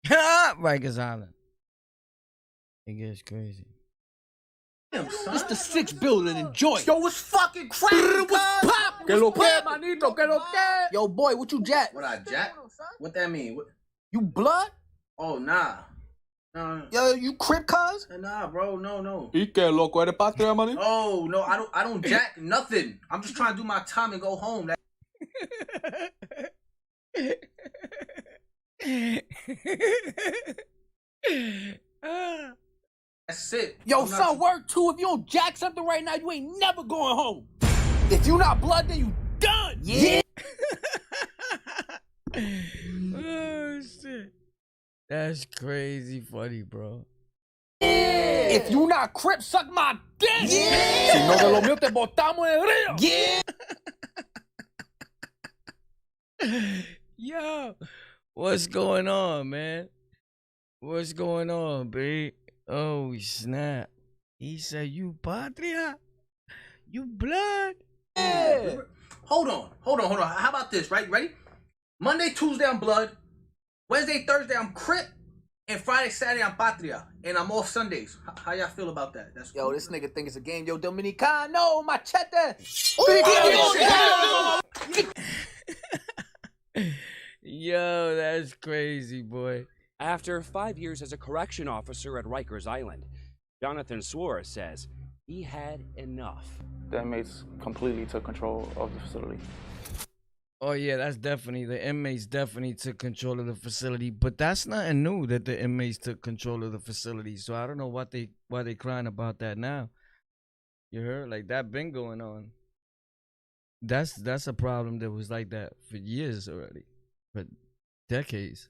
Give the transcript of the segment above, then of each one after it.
Rikers Island. It gets crazy. Damn, son. It's the 6th building. Enjoy. Yo, what's fucking cracking? What's pop? Que lo que, manito? Que lo que? Yo, boy, what you jack? What I jack? What that mean? What? You blood? Oh, nah. Nah. Yo, you crip cuz? Nah, bro. No. ¿Y qué, loco? ¿Eres patria, maní? Oh, no. I don't jack nothing. I'm just trying to do my time and go home. That's it. Yo, son, word too. If you don't jack something right now, you ain't never going home. If you not blood, then you done. Yeah. Oh shit. That's crazy funny, bro. Yeah. If you not crip, suck my dick. Yeah. Si no de lo mío te botamos en el río. Yeah. Yo, what's going on, man? What's going on, babe? Oh snap! He said, "You patria, you blood." Yeah. Hold on. How about this? Right? Ready? Monday, Tuesday, I'm blood. Wednesday, Thursday, I'm crip. And Friday, Saturday, I'm patria. And I'm off Sundays. How y'all feel about that? That's Yo, this nigga think it's a game. Yo, Dominicano, machete. Yo, that's crazy, boy. After 5 years as a correction officer at Rikers Island, Jonathan Suarez says he had enough. The inmates completely took control of the facility. Oh yeah, that's definitely, the inmates definitely took control of the facility, but that's nothing new that the inmates took control of the facility. So I don't know why they crying about that now. You heard? Like, that been going on. That's a problem that was like that for years already, for decades.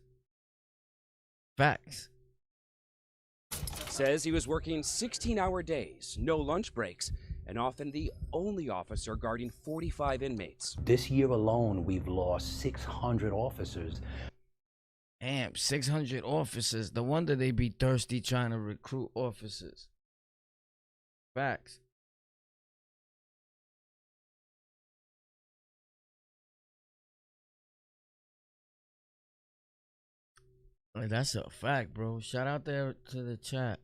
Facts. Says he was working 16-hour days, no lunch breaks, and often the only officer guarding 45 inmates. This year alone, we've lost 600 officers. Damn, 600 officers. No wonder they be thirsty trying to recruit officers. Facts. Like, that's a fact, bro. Shout out there to the chat.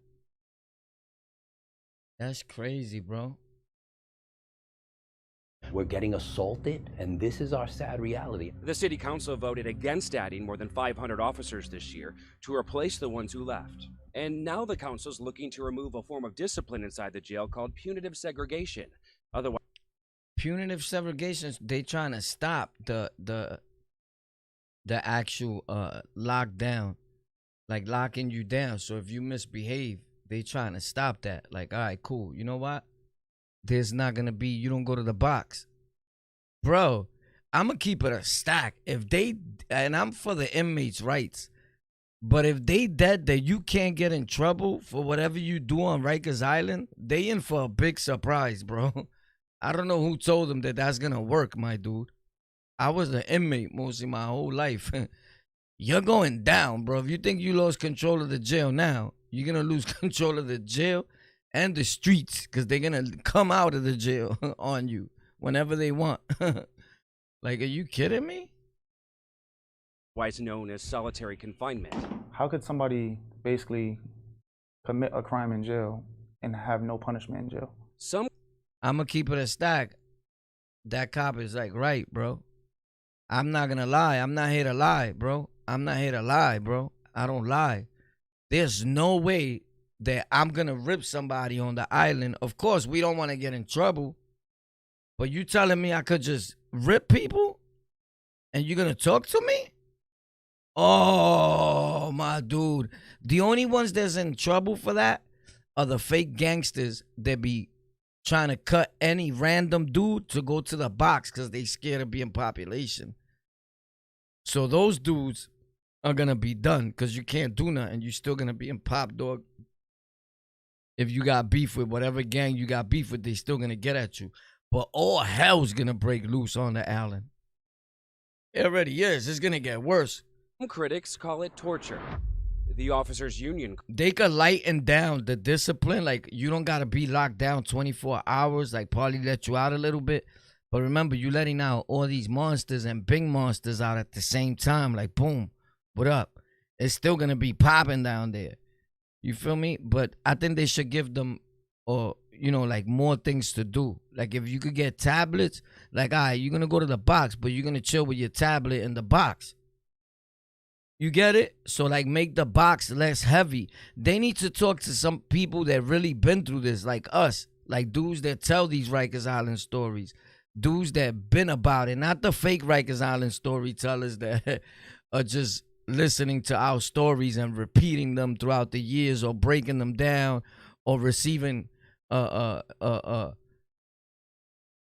That's crazy, bro. We're getting assaulted, and this is our sad reality. The city council voted against adding more than 500 officers this year to replace the ones who left. And now the council's looking to remove a form of discipline inside the jail called punitive segregation. Otherwise, Punitive segregation, they trying to stop the actual lockdown, like locking you down. So if you misbehave, they trying to stop that. Like, all right, cool. You know what? There's not gonna be, you don't go to the box, bro. I'm gonna keep it a stack. If they, and I'm for the inmates' rights, but if they dead that you can't get in trouble for whatever you do on Rikers Island, they in for a big surprise, bro. I don't know who told them that that's gonna work, my dude. I was an inmate mostly my whole life. You're going down, bro. If you think you lost control of the jail now, you're gonna lose control of the jail and the streets, because they're gonna come out of the jail on you whenever they want. Like, are you kidding me? otherwise known as solitary confinement. How could somebody basically commit a crime in jail and have no punishment in jail? I'm gonna keep it a stack. That cop is like, right, bro. I'm not gonna lie. I'm not here to lie, bro. I'm not here to lie, bro. I don't lie. There's no way that I'm gonna rip somebody on the island. Of course, we don't want to get in trouble. But you telling me I could just rip people? And you're gonna talk to me? Oh, my dude. The only ones that's in trouble for that are the fake gangsters that be trying to cut any random dude to go to the box because they scared of being population. So those dudes are going to be done because you can't do nothing. You're still going to be in pop, dog. If you got beef with whatever gang you got beef with, they still going to get at you. But all hell's going to break loose on the island. It already is. It's going to get worse. Some critics call it torture. The officers' union. They could lighten down the discipline. Like, you don't got to be locked down 24 hours. Like, probably let you out a little bit. But remember, you letting out all these monsters and big monsters out at the same time. Like, boom, what up? It's still gonna be popping down there. You feel me? But I think they should give them, or like more things to do. Like if you could get tablets, like, all right, you're gonna go to the box, but you're gonna chill with your tablet in the box. You get it? So like make the box less heavy. They need to talk to some people that really been through this, like us, like dudes that tell these Rikers Island stories, dudes that been about it, not the fake Rikers Island storytellers that are just listening to our stories and repeating them throughout the years, or breaking them down, or receiving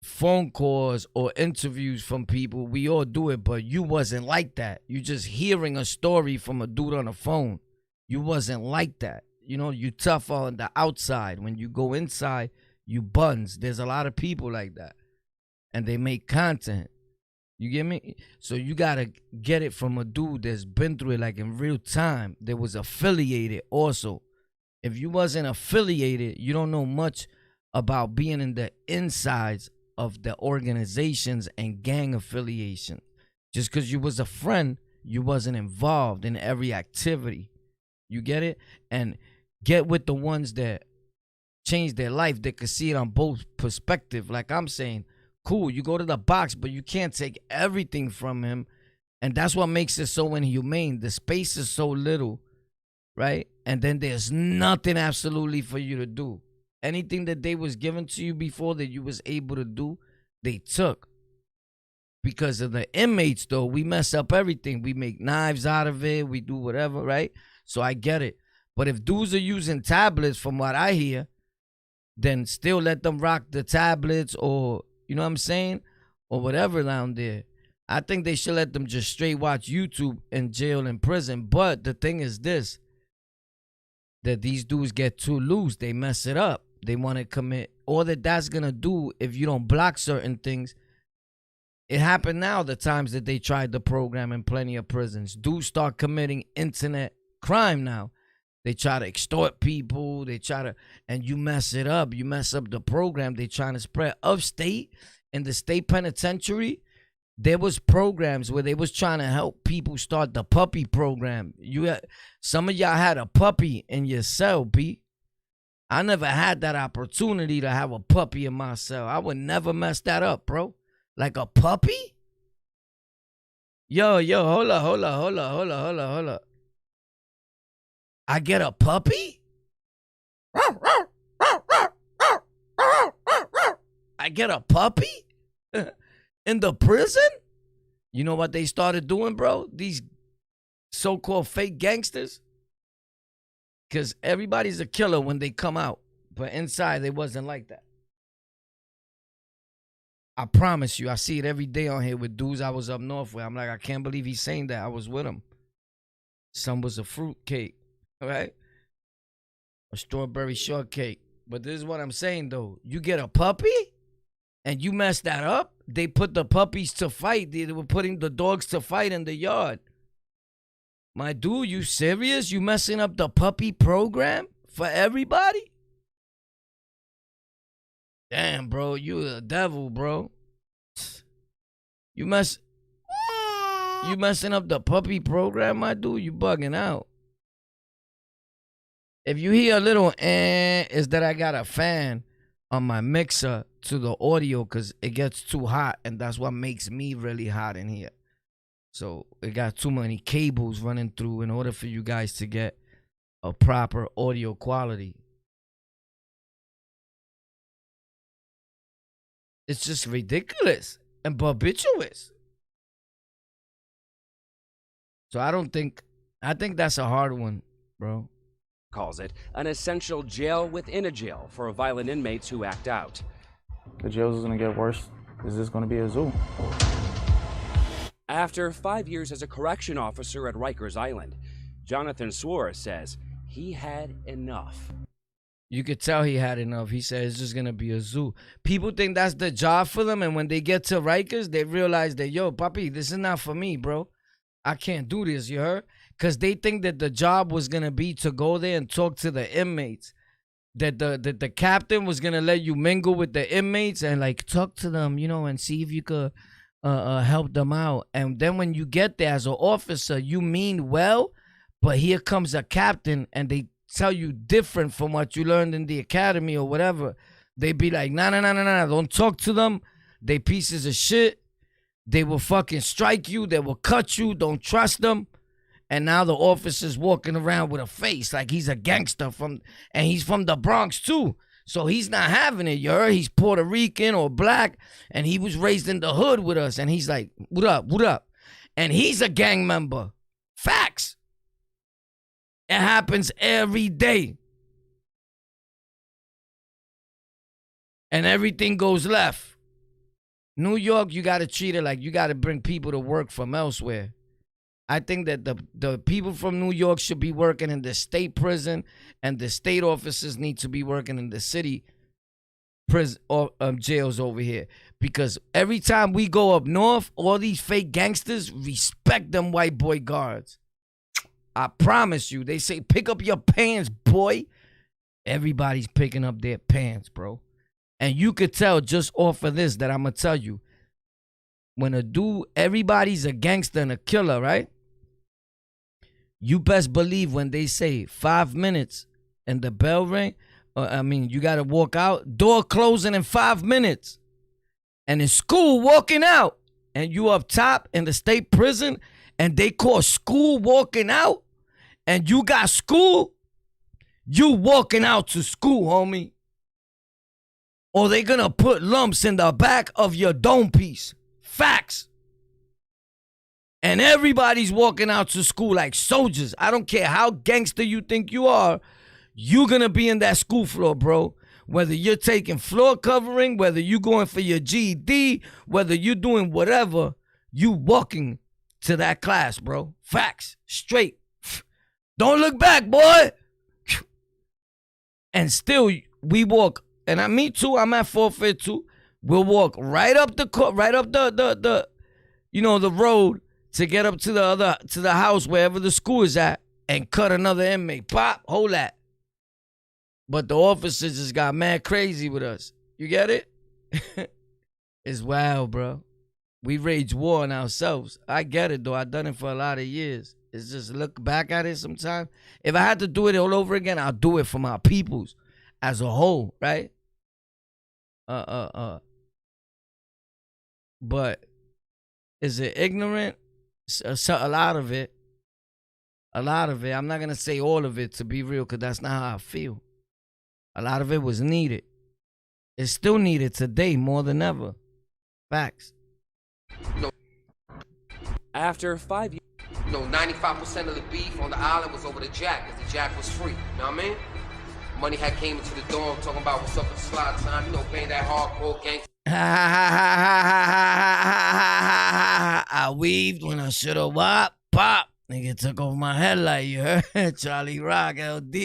phone calls or interviews from people. We all do it, but you wasn't like that. You just hearing a story from a dude on the phone. You wasn't like that. You tough on the outside. When you go inside, you buns. There's a lot of people like that, and they make content. You get me? So you gotta get it from a dude that's been through it, like in real time, that was affiliated also. If you wasn't affiliated, you don't know much about being in the insides of the organizations and gang affiliation. Just because you was a friend, you wasn't involved in every activity. You get it? And get with the ones that changed their life, that could see it on both perspectives. Like I'm saying, cool, you go to the box, but you can't take everything from him. And that's what makes it so inhumane. The space is so little, right? And then there's nothing absolutely for you to do. Anything that they was given to you before that you was able to do, they took. Because of the inmates, though, we mess up everything. We make knives out of it. We do whatever, right? So I get it. But if dudes are using tablets, from what I hear, then still let them rock the tablets, or, you know what I'm saying? Or whatever down there. I think they should let them just straight watch YouTube in jail and prison. But the thing is this, that these dudes get too loose. They mess it up. They want to commit. All that's going to do, if you don't block certain things, it happened now, the times that they tried the program in plenty of prisons. Dudes start committing internet crime now. They try to extort people. They try to, and you mess it up. You mess up the program they trying to spread. Upstate, in the state penitentiary, there was programs where they was trying to help people start the puppy program. Some of y'all had a puppy in your cell, B. I never had that opportunity to have a puppy in my cell. I would never mess that up, bro. Like a puppy? Yo, hold up. I get a puppy? I get a puppy? In the prison? You know what they started doing, bro? These so-called fake gangsters? Because everybody's a killer when they come out. But inside, they wasn't like that. I promise you, I see it every day on here with dudes I was up north with. I'm like, I can't believe he's saying that. I was with him. Some was a fruit cake, right? A strawberry shortcake. But this is what I'm saying, though. You get a puppy and you mess that up, they put the puppies to fight. They were putting the dogs to fight in the yard. My dude, you serious? You messing up the puppy program for everybody? Damn, bro, you a devil, bro. You messing up the puppy program, my dude? You bugging out. If you hear a little is that I got a fan on my mixer to the audio because it gets too hot, and that's what makes me really hot in here. So it got too many cables running through in order for you guys to get a proper audio quality. It's just ridiculous and barbituraous. So I think that's a hard one, bro. Calls it an essential jail within a jail for violent inmates who act out. The jails is going to get worse. Is this going to be a zoo? After 5 years as a correction officer at Rikers Island, Jonathan Suarez says he had enough. You could tell he had enough. He said it's just going to be a zoo. People think that's the job for them, and when they get to Rikers, they realize that, yo, papi, this is not for me, bro. I can't do this, you heard? Because they think that the job was going to be to go there and talk to the inmates. That the captain was going to let you mingle with the inmates and, like, talk to them, you know, and see if you could help them out. And then when you get there as an officer, you mean well, But here comes a captain and they tell you different from what you learned in the academy or whatever. They be like, nah, don't talk to them. They pieces of shit. They will fucking strike you. They will cut you. Don't trust them. And now the officer's walking around with a face like he's a gangster and he's from the Bronx too. So he's not having it, you heard? He's Puerto Rican or black, and he was raised in the hood with us. And he's like, what up? And he's a gang member. Facts. It happens every day. And everything goes left. New York, you got to treat it like you got to bring people to work from elsewhere. I think that the people from New York should be working in the state prison, and the state officers need to be working in the city prison or jails over here. Because every time we go up north, all these fake gangsters respect them white boy guards. I promise you. They say, pick up your pants, boy. Everybody's picking up their pants, bro. And you could tell just off of this that I'm going to tell you. When a dude, everybody's a gangster and a killer, right? You best believe when they say 5 minutes and the bell ring, you got to walk out, door closing in 5 minutes. And in school, walking out. And you up top in the state prison, and they call school walking out, and you got school, you walking out to school, homie. Or they gonna put lumps in the back of your dome piece. Facts. And everybody's walking out to school like soldiers. I don't care how gangster you think you are, you're gonna be in that school floor, bro. Whether you're taking floor covering, whether you're going for your GED, whether you're doing whatever, you walking to that class, bro. Facts. Straight. Don't look back, boy. And still, we walk. And me too, I'm at forfeit too. We'll walk right up the road to get up to the house wherever the school is at and cut another inmate. Pop, hold that. But the officers just got mad crazy with us. You get it? It's wild, bro. We rage war on ourselves. I get it, though. I've done it for a lot of years. It's just look back at it sometimes. If I had to do it all over again, I'll do it for my peoples as a whole, right? But is it ignorant? A lot of it. A lot of it. I'm not going to say all of it, to be real, because that's not how I feel. A lot of it was needed. It's still needed today more than ever. Facts. After 5 years. 95% of the beef on the island was over the jack, because the jack was free. You know what I mean? Money had came into the dorm talking about what's up with the slide time, paying that hardcore gang. I weaved when I should have whopped. Pop. Nigga took over my headlight, you heard? Charlie Rock, LD.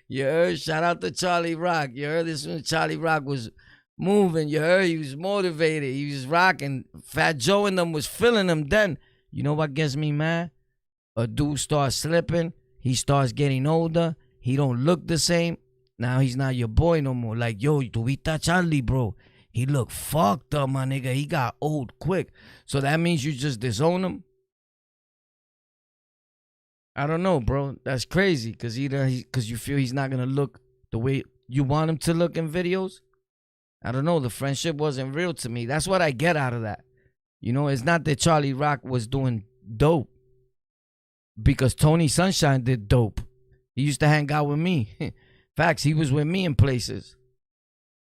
You heard? Shout out to Charlie Rock. You heard this when Charlie Rock was moving. You heard? He was motivated. He was rocking. Fat Joe and them was feeling him then. You know what gets me mad? A dude starts slipping. He starts getting older. He don't look the same. Now he's not your boy no more. Like, yo, tuvita Charlie, bro. He look fucked up, my nigga. He got old quick. So that means you just disown him? I don't know, bro. That's crazy. Because you feel he's not going to look the way you want him to look in videos. I don't know. The friendship wasn't real to me. That's what I get out of that. You know, it's not that Charlie Rock was doing dope. Because Tony Sunshine did dope. He used to hang out with me. Facts, he was with me in places.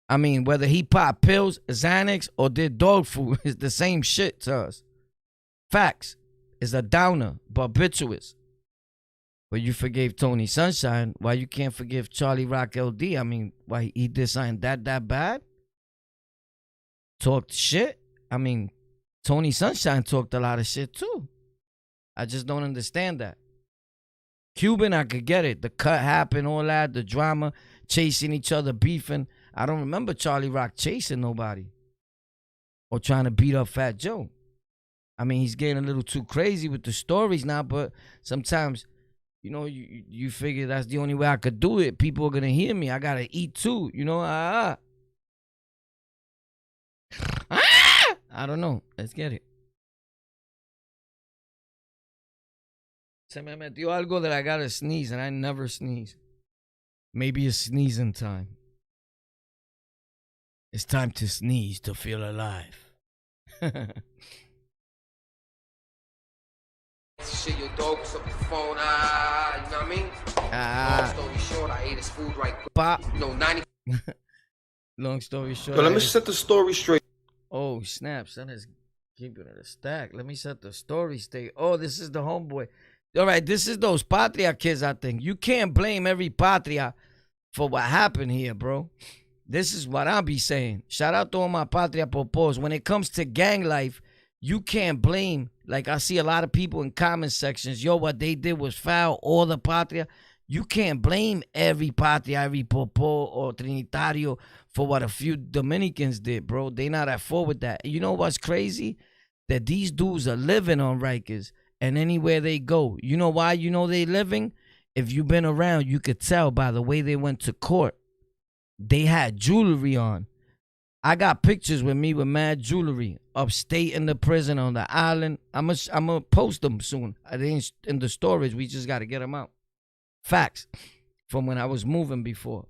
I mean, whether he popped pills, Xanax, or did dog food, it's the same shit to us. Facts. It's a downer, barbiturates. But you forgave Tony Sunshine. Why you can't forgive Charlie Rock LD? I mean, why he did something that bad? Talked shit? I mean, Tony Sunshine talked a lot of shit too. I just don't understand that. Cuban, I could get it. The cut happened, all that, the drama, chasing each other, beefing. I don't remember Charlie Rock chasing nobody or trying to beat up Fat Joe. I mean, he's getting a little too crazy with the stories now, but sometimes, you know, you figure that's the only way I could do it. People are going to hear me. I got to eat too, you know. I don't know. Let's get it. Se me metió algo that I gotta sneeze, and I never sneeze. Maybe it's sneezing time. It's time to sneeze to feel alive. Shit, your dog was up the phone. You know what I mean? Long story short, I ate his food right quick. Pop. You know, 90. Long story short. Yo, let me set the story straight. Oh, snap, son is keeping it a stack. Let me set the story straight. Oh, this is the homeboy. All right, this is those Patria kids, I think. You can't blame every Patria for what happened here, bro. This is what I'll be saying. Shout out to all my Patria popos. When it comes to gang life, you can't blame. Like, I see a lot of people in comment sections. Yo, what they did was foul. All the Patria. You can't blame every Patria, every popo or Trinitario for what a few Dominicans did, bro. They not at fault with that. You know what's crazy? That these dudes are living on Rikers. And anywhere they go. You know why you know they living? If you've been around, you could tell by the way they went to court. They had jewelry on. I got pictures with me with mad jewelry upstate in the prison on the island. I'm gonna post them soon. They ain't in the storage. We just got to get them out. Facts. From when I was moving before.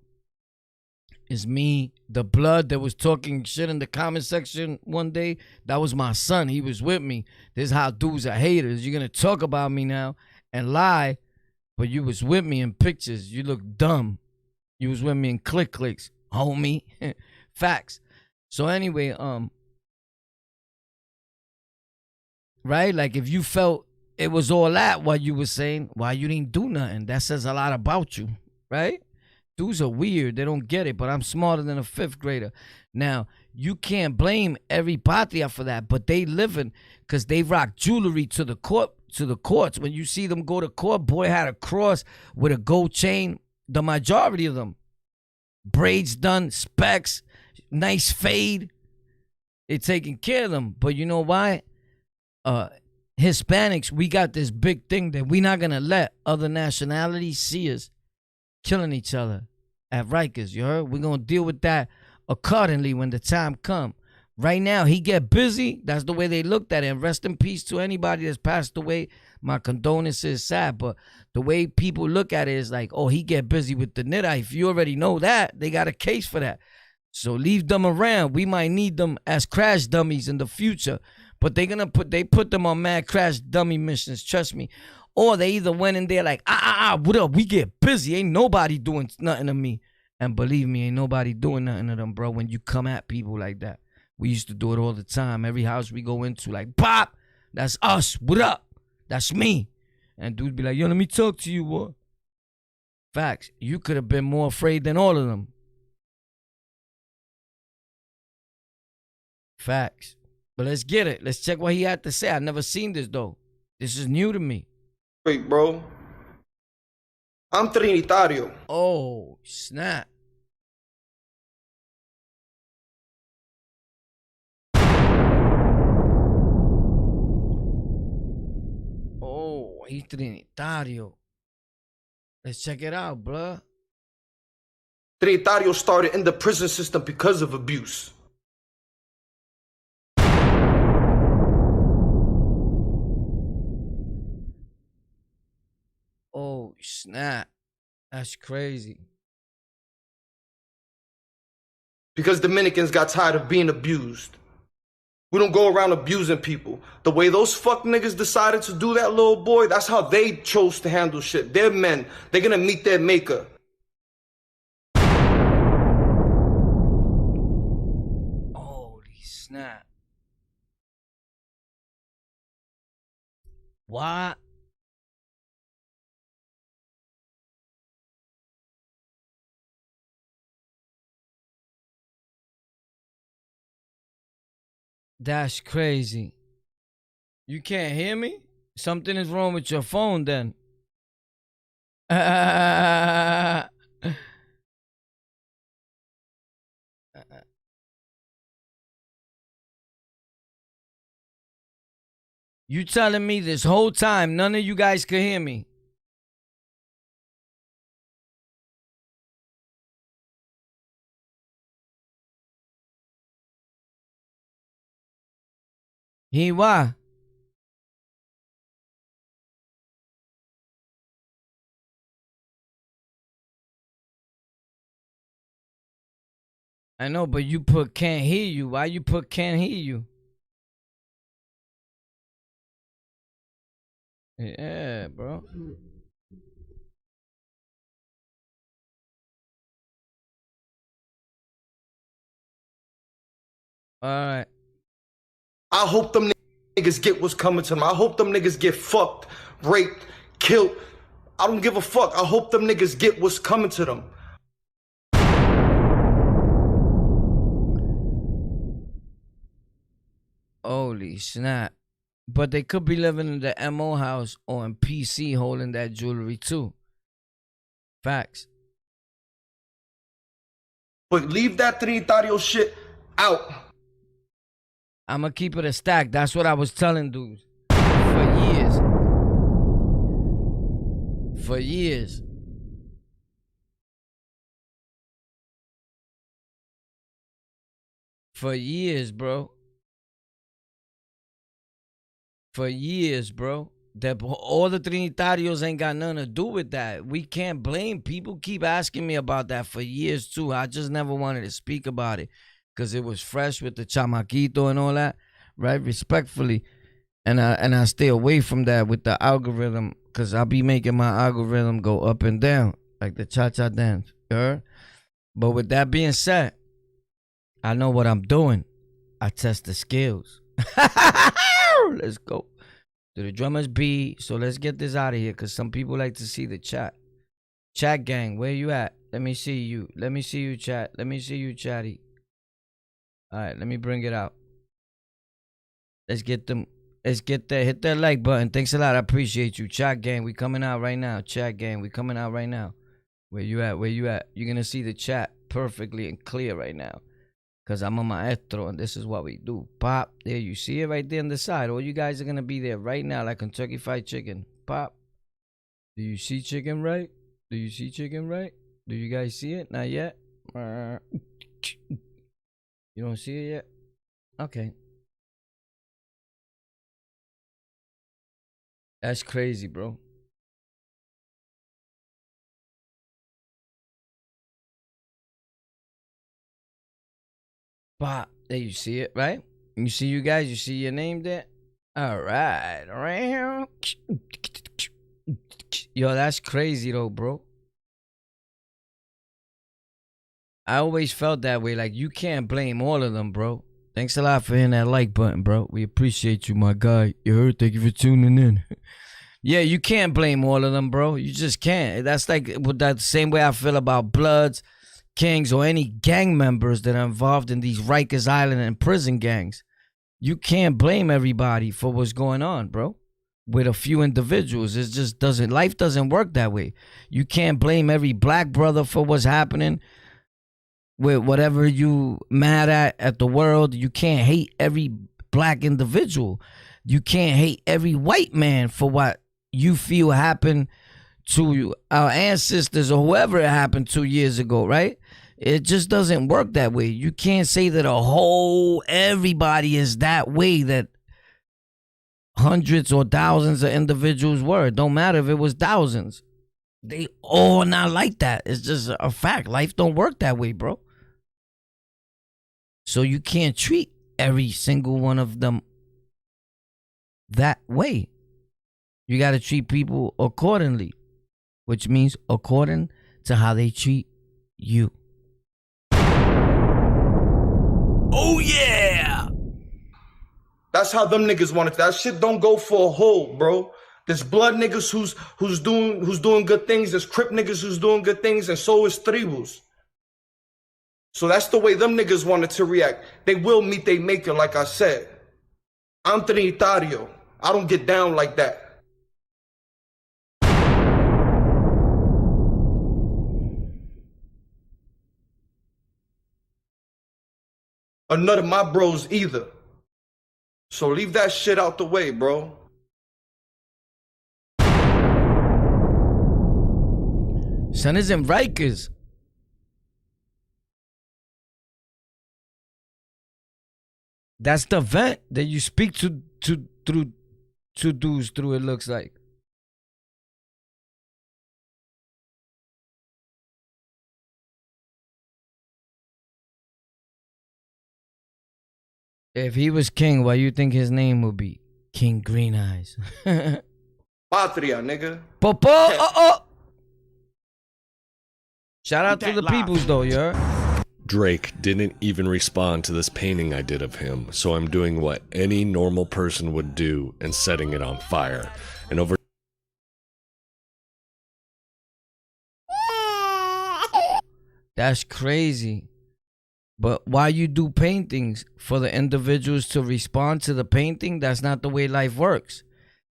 It's me, the blood that was talking shit in the comment section one day. That was my son. He was with me. This is how dudes are haters. You're going to talk about me now and lie, but you was with me in pictures. You look dumb. You was with me in clicks, homie. Facts. So anyway, right? Like if you felt it was all that what you was saying, why you didn't do nothing, that says a lot about you, right? Dudes are weird. They don't get it, but I'm smarter than a fifth grader. Now, you can't blame every Patria for that, but they living because they rock jewelry to the courts. When you see them go to court, boy had a cross with a gold chain. The majority of them. Braids done, specs, nice fade. They taking care of them. But you know why? Hispanics, we got this big thing that we not going to let other nationalities see us killing each other at Rikers, you heard? We're going to deal with that accordingly when the time come. Right now, he get busy. That's the way they looked at it. And rest in peace to anybody that's passed away. My condolences, sad. But the way people look at it is like, oh, he get busy with the nidda. If you already know that, they got a case for that. So leave them around. We might need them as crash dummies in the future. But they put them on mad crash dummy missions, trust me. Or they either went in there like, what up? We get busy. Ain't nobody doing nothing to me. And believe me, ain't nobody doing nothing to them, bro, when you come at people like that. We used to do it all the time. Every house we go into, like, Pop, that's us. What up? That's me. And dudes be like, yo, let me talk to you, boy. Facts. You could have been more afraid than all of them. Facts. But let's get it. Let's check what he had to say. I never seen this, though. This is new to me. Wait, bro. I'm Trinitario. Oh, snap. Oh, he's Trinitario. Let's check it out, bruh. Trinitario started in the prison system because of abuse. Oh, snap. That's crazy. Because Dominicans got tired of being abused. We don't go around abusing people. The way those fuck niggas decided to do that little boy, that's how they chose to handle shit. They're men. They're gonna meet their maker. Holy snap. What? That's crazy. You can't hear me? Something is wrong with your phone then. You telling me this whole time none of you guys could hear me? He why? I know, but you put can't hear you. Why you put can't hear you? Yeah, bro. All right. I hope them niggas get what's coming to them. I hope them niggas get fucked, raped, killed. I don't give a fuck. I hope them niggas get what's coming to them. Holy snap. But they could be living in the MO house or in PC holding that jewelry too. Facts. But leave that Trinitario shit out. I'ma keep it a stack. That's what I was telling dudes. For years. For years. For years, bro. For years, bro. That all the Trinitarios ain't got nothing to do with that. We can't blame. People keep asking me about that for years too. I just never wanted to speak about it because it was fresh with the chamaquito and all that, right? Respectfully. And I stay away from that with the algorithm because I'll be making my algorithm go up and down like the cha-cha dance. You heard? But with that being said, I know what I'm doing. I test the skills. Let's go. Do the drummers beat? So let's get this out of here because some people like to see the chat. Chat gang, where you at? Let me see you. Let me see you, chat. Let me see you, chatty. All right, let me bring it out. Let's get them. Let's get that. Hit that like button. Thanks a lot. I appreciate you. Chat gang, we coming out right now. Chat gang, we coming out right now. Where you at? Where you at? You're going to see the chat perfectly and clear right now. Because I'm a maestro and this is what we do. Pop. There, you see it right there on the side. All you guys are going to be there right now like Kentucky Fried Chicken. Pop. Do you see chicken right? Do you see chicken right? Do you guys see it? Not yet? You don't see it yet? Okay. That's crazy, bro. Pop. There you see it, right? You see you guys? You see your name there? All right. Yo, that's crazy though, bro. I always felt that way. Like, you can't blame all of them, bro. Thanks a lot for hitting that like button, bro. We appreciate you, my guy. You heard? Thank you for tuning in. Yeah, you can't blame all of them, bro. You just can't. That's like with that same way I feel about Bloods, Kings, or any gang members that are involved in these Rikers Island and prison gangs. You can't blame everybody for what's going on, bro. With a few individuals, it just doesn't. Life doesn't work that way. You can't blame every black brother for what's happening. With whatever you mad at the world, you can't hate every black individual. You can't hate every white man for what you feel happened to our ancestors or whoever it happened 2 years ago, right? It just doesn't work that way. You can't say that everybody is that way, that hundreds or thousands of individuals were. It don't matter if it was thousands. They all not like that. It's just a fact. Life don't work that way, bro. So you can't treat every single one of them that way. You got to treat people accordingly, which means according to how they treat you. Oh, yeah. That's how them niggas want it. That shit don't go for a hole, bro. There's blood niggas who's doing good things. There's Crip niggas who's doing good things, and so is tribus. So that's the way them niggas wanted to react. They will meet they maker, like I said. I'm Trinitario. I don't get down like that. Or none of my bros either. So leave that shit out the way, bro. Son is in Rikers. That's the vent that you speak to dudes through, it looks like. If he was king, what you think his name would be? King Green Eyes. Patria, nigga. Popo. Oh. Shout out to the peoples, though, you heard? Drake didn't even respond to this painting I did of him, so I'm doing what any normal person would do and setting it on fire. And over That's crazy. But why you do paintings for the individuals to respond to the painting? That's not the way life works.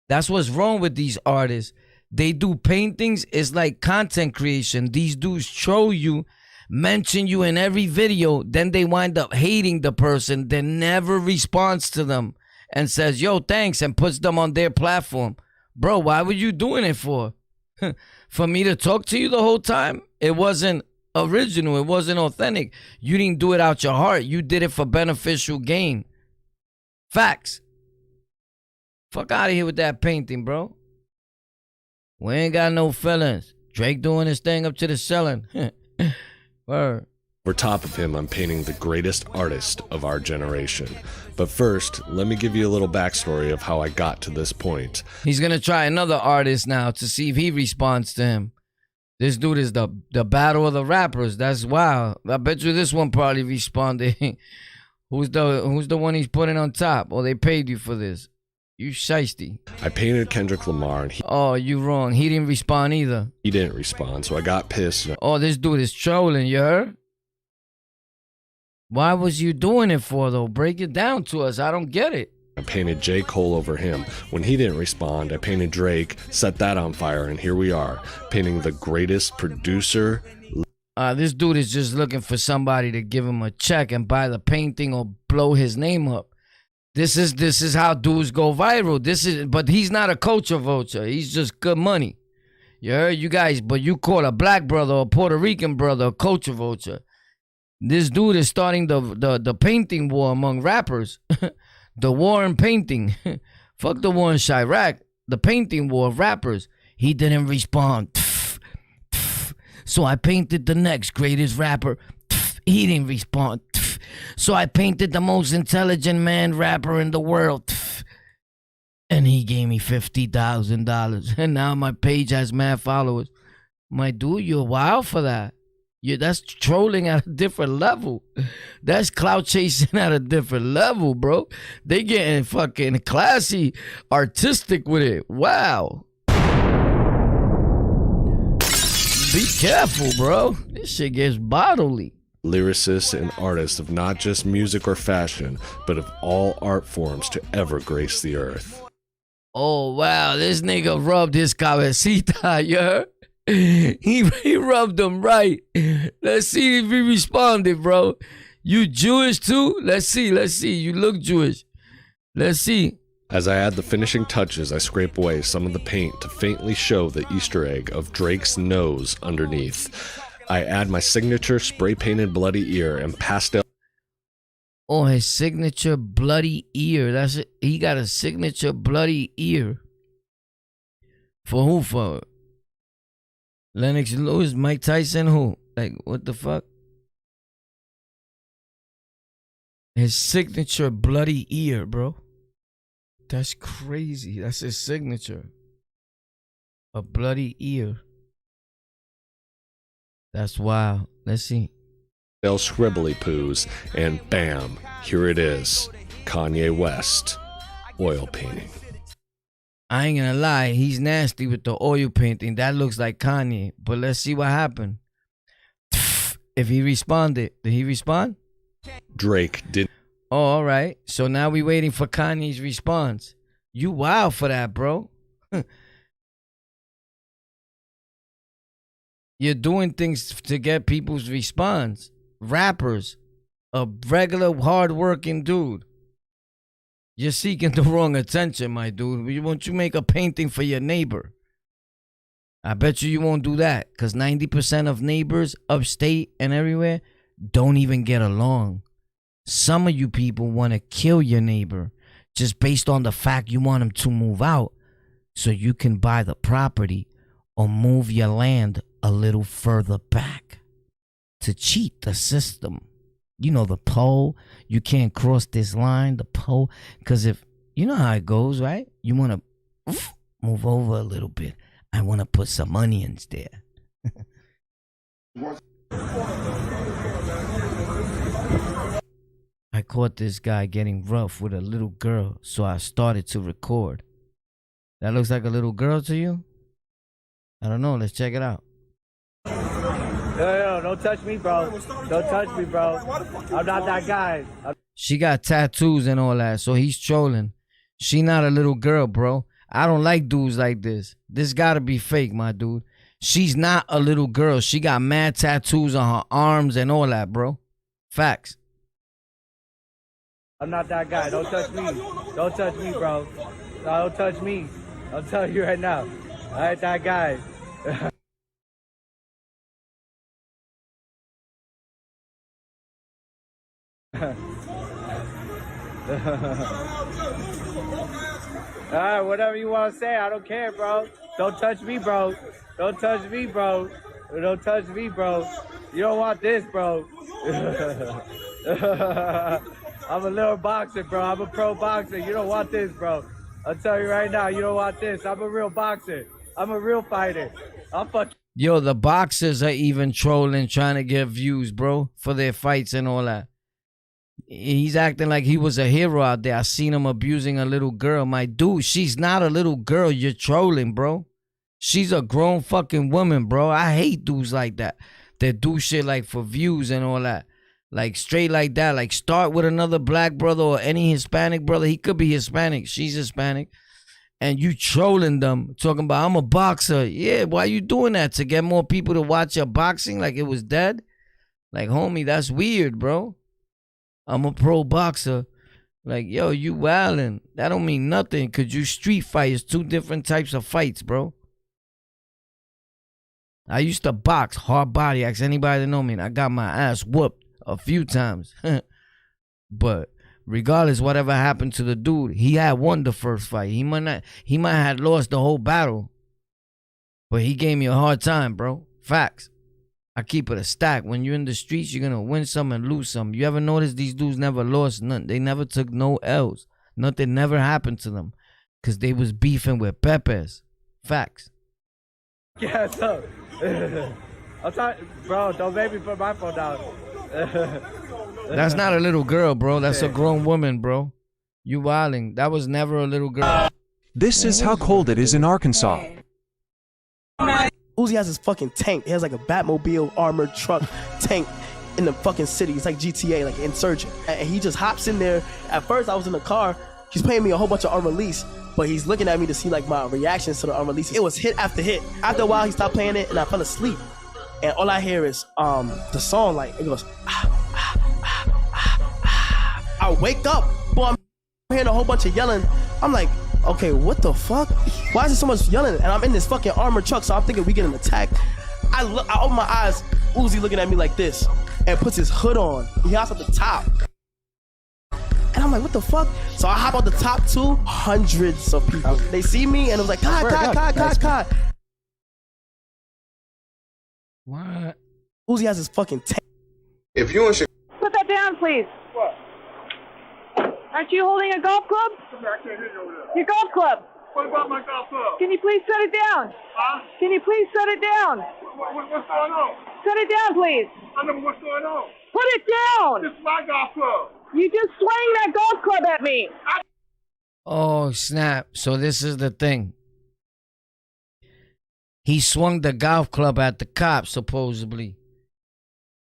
That's what's wrong with these artists. They do paintings. It's like content creation. These dudes troll you, mention you in every video. Then they wind up hating the person that never responds to them and says, yo, thanks, and puts them on their platform. Bro, why were you doing it for? For me to talk to you the whole time? It wasn't original. It wasn't authentic. You didn't do it out your heart. You did it for beneficial gain. Facts. Fuck out of here with that painting, bro. We ain't got no feelings. Drake doing his thing up to the ceiling. Word. over top of him, I'm painting the greatest artist of our generation. But first, let me give you a little backstory of how I got to this point. He's gonna try another artist now to see if he responds to him. This dude is the battle of the rappers. That's wild. I bet you this one probably responded. Who's the one he's putting on top? Or they paid you for this? You shiesty. I painted Kendrick Lamar and oh, you wrong. He didn't respond either. He didn't respond, so I got pissed. Oh, this dude is trolling, you heard? Why was you doing it for, though? Break it down to us. I don't get it. I painted J. Cole over him. When he didn't respond, I painted Drake, set that on fire, and here we are, painting the greatest producer. This dude is just looking for somebody to give him a check and buy the painting or blow his name up. This is how dudes go viral. But he's not a culture vulture. He's just good money. You heard, you guys? But you call a black brother or a Puerto Rican brother a culture vulture. This dude is starting the painting war among rappers. The war in painting. Fuck the war in Chirac. The painting war of rappers. He didn't respond. So I painted the next greatest rapper. He didn't respond. So I painted the most intelligent man rapper in the world. And he gave me $50,000. And now my page has mad followers. My dude, you're wild for that. That's trolling at a different level. That's clout chasing at a different level, bro. They getting fucking classy, artistic with it. Wow. Be careful, bro. This shit gets bodily. Lyricists and artists of not just music or fashion, but of all art forms to ever grace the earth. Oh, wow. This nigga rubbed his cabecita, you heard? He rubbed him right. Let's see if he responded, bro. You Jewish too? Let's see. You look Jewish. Let's see. As I add the finishing touches, I scrape away some of the paint to faintly show the Easter egg of Drake's nose underneath. I add my signature spray-painted bloody ear and pastel. Oh, his signature bloody ear. That's it. He got a signature bloody ear. For who? For Lennox Lewis, Mike Tyson, who? Like, what the fuck? His signature bloody ear, bro. That's crazy. That's his signature. A bloody ear. That's wild. Let's see. Scribbly poos, and bam, here it is. Kanye West. Oil painting. I ain't gonna lie, he's nasty with the oil painting. That looks like Kanye. But let's see what happened. If he responded, did he respond? Drake did. Oh, all right. So now we waiting for Kanye's response. You wild for that, bro. You're doing things to get people's response. Rappers, a regular hard-working dude. You're seeking the wrong attention, my dude. Won't you make a painting for your neighbor? I bet you won't do that, because 90% of neighbors upstate and everywhere don't even get along. Some of you people want to kill your neighbor just based on the fact you want him to move out so you can buy the property or move your land a little further back to cheat the system. You know, the pole. You can't cross this line, the pole. Because if, you know how it goes, right? You want to move over a little bit. I want to put some onions there. I caught this guy getting rough with a little girl, so I started to record. That looks like a little girl to you? I don't know. Let's check it out. Yo, don't touch me, bro. Don't touch me, bro. I'm not that guy. She got tattoos and all that, so he's trolling. She not a little girl, bro. I don't like dudes like this. This gotta be fake, my dude. She's not a little girl. She got mad tattoos on her arms and all that, bro. Facts. I'm not that guy. Don't touch me. Don't touch me, bro. No, don't touch me. I'll tell you right now. I ain't that guy. Alright, whatever you want to say, I don't care, bro. Don't touch me, bro. Don't touch me, bro. Don't touch me, bro. You don't want this, bro. I'm a little boxer, bro. I'm a pro boxer. You don't want this, bro. I'll tell you right now, you don't want this. I'm a real boxer. I'm a real fighter. I'll fuck. Yo, the boxers are even trolling, trying to get views, bro, for their fights and all that. He's acting like he was a hero out there. I seen him abusing a little girl. My dude, she's not a little girl. You're trolling, bro. She's a grown fucking woman, bro. I hate dudes like that. That do shit like for views and all that. Like straight like that. Like start with another black brother or any Hispanic brother. He could be Hispanic. She's Hispanic. And you trolling them. Talking about, I'm a boxer. Yeah, why you doing that? To get more people to watch your boxing like it was dead? Like, homie, that's weird, bro. I'm a pro boxer. Like, yo, you wildin'. That don't mean nothing. Cause you street fight is two different types of fights, bro. I used to box, hard body. Ask anybody that know me. And I got my ass whooped a few times. But regardless, whatever happened to the dude, he had won the first fight. He might have lost the whole battle. But he gave me a hard time, bro. Facts. I keep it a stack. When you're in the streets, you're going to win some and lose some. You ever notice these dudes never lost nothing? They never took no L's. Nothing never happened to them. Because they was beefing with Pepes. Facts. Yeah, so. I'm sorry, bro, don't make me put my phone down. That's not a little girl, bro. That's a grown woman, bro. You wilding. That was never a little girl. This is how cold it is in Arkansas. Uzi has his fucking tank. He has like a Batmobile armored truck tank in the fucking city. It's like GTA, like Insurgent. And he just hops in there. At first, I was in the car. He's playing me a whole bunch of unreleased, but he's looking at me to see like my reactions to the unreleased. It was hit after hit. After a while, he stopped playing it, and I fell asleep. And all I hear is the song, like it goes. I wake up, boy. I'm hearing a whole bunch of yelling. I'm like, okay, what the fuck? Why is there so much yelling? And I'm in this fucking armored truck, so I'm thinking we get an attack. I open my eyes, Uzi looking at me like this, and puts his hood on. He hops at the top. And I'm like, what the fuck? So I hop on the top too. Hundreds of people. They see me and it was like, God. What? Uzi has his fucking tank. If you and Put that down, please. What? Aren't you holding a golf club? I can't hear you over there. Your golf club. What about my golf club? Can you please set it down? Huh? Can you please set it down? What's going on? Set it down, please. I know what's going on. Put it down. This is my golf club. You just swing that golf club at me. Oh, snap. So this is the thing. He swung the golf club at the cops, supposedly.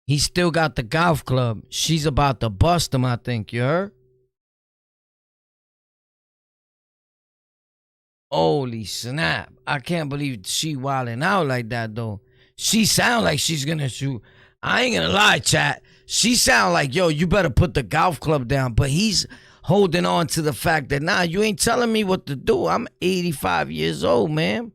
He still got the golf club. She's about to bust him, I think. You heard? Holy snap. I can't believe she wilding out like that, though. She sound like she's gonna shoot. I ain't gonna lie, chat. She sound like, yo, you better put the golf club down. But he's holding on to the fact that, nah, you ain't telling me what to do. I'm 85 years old, man.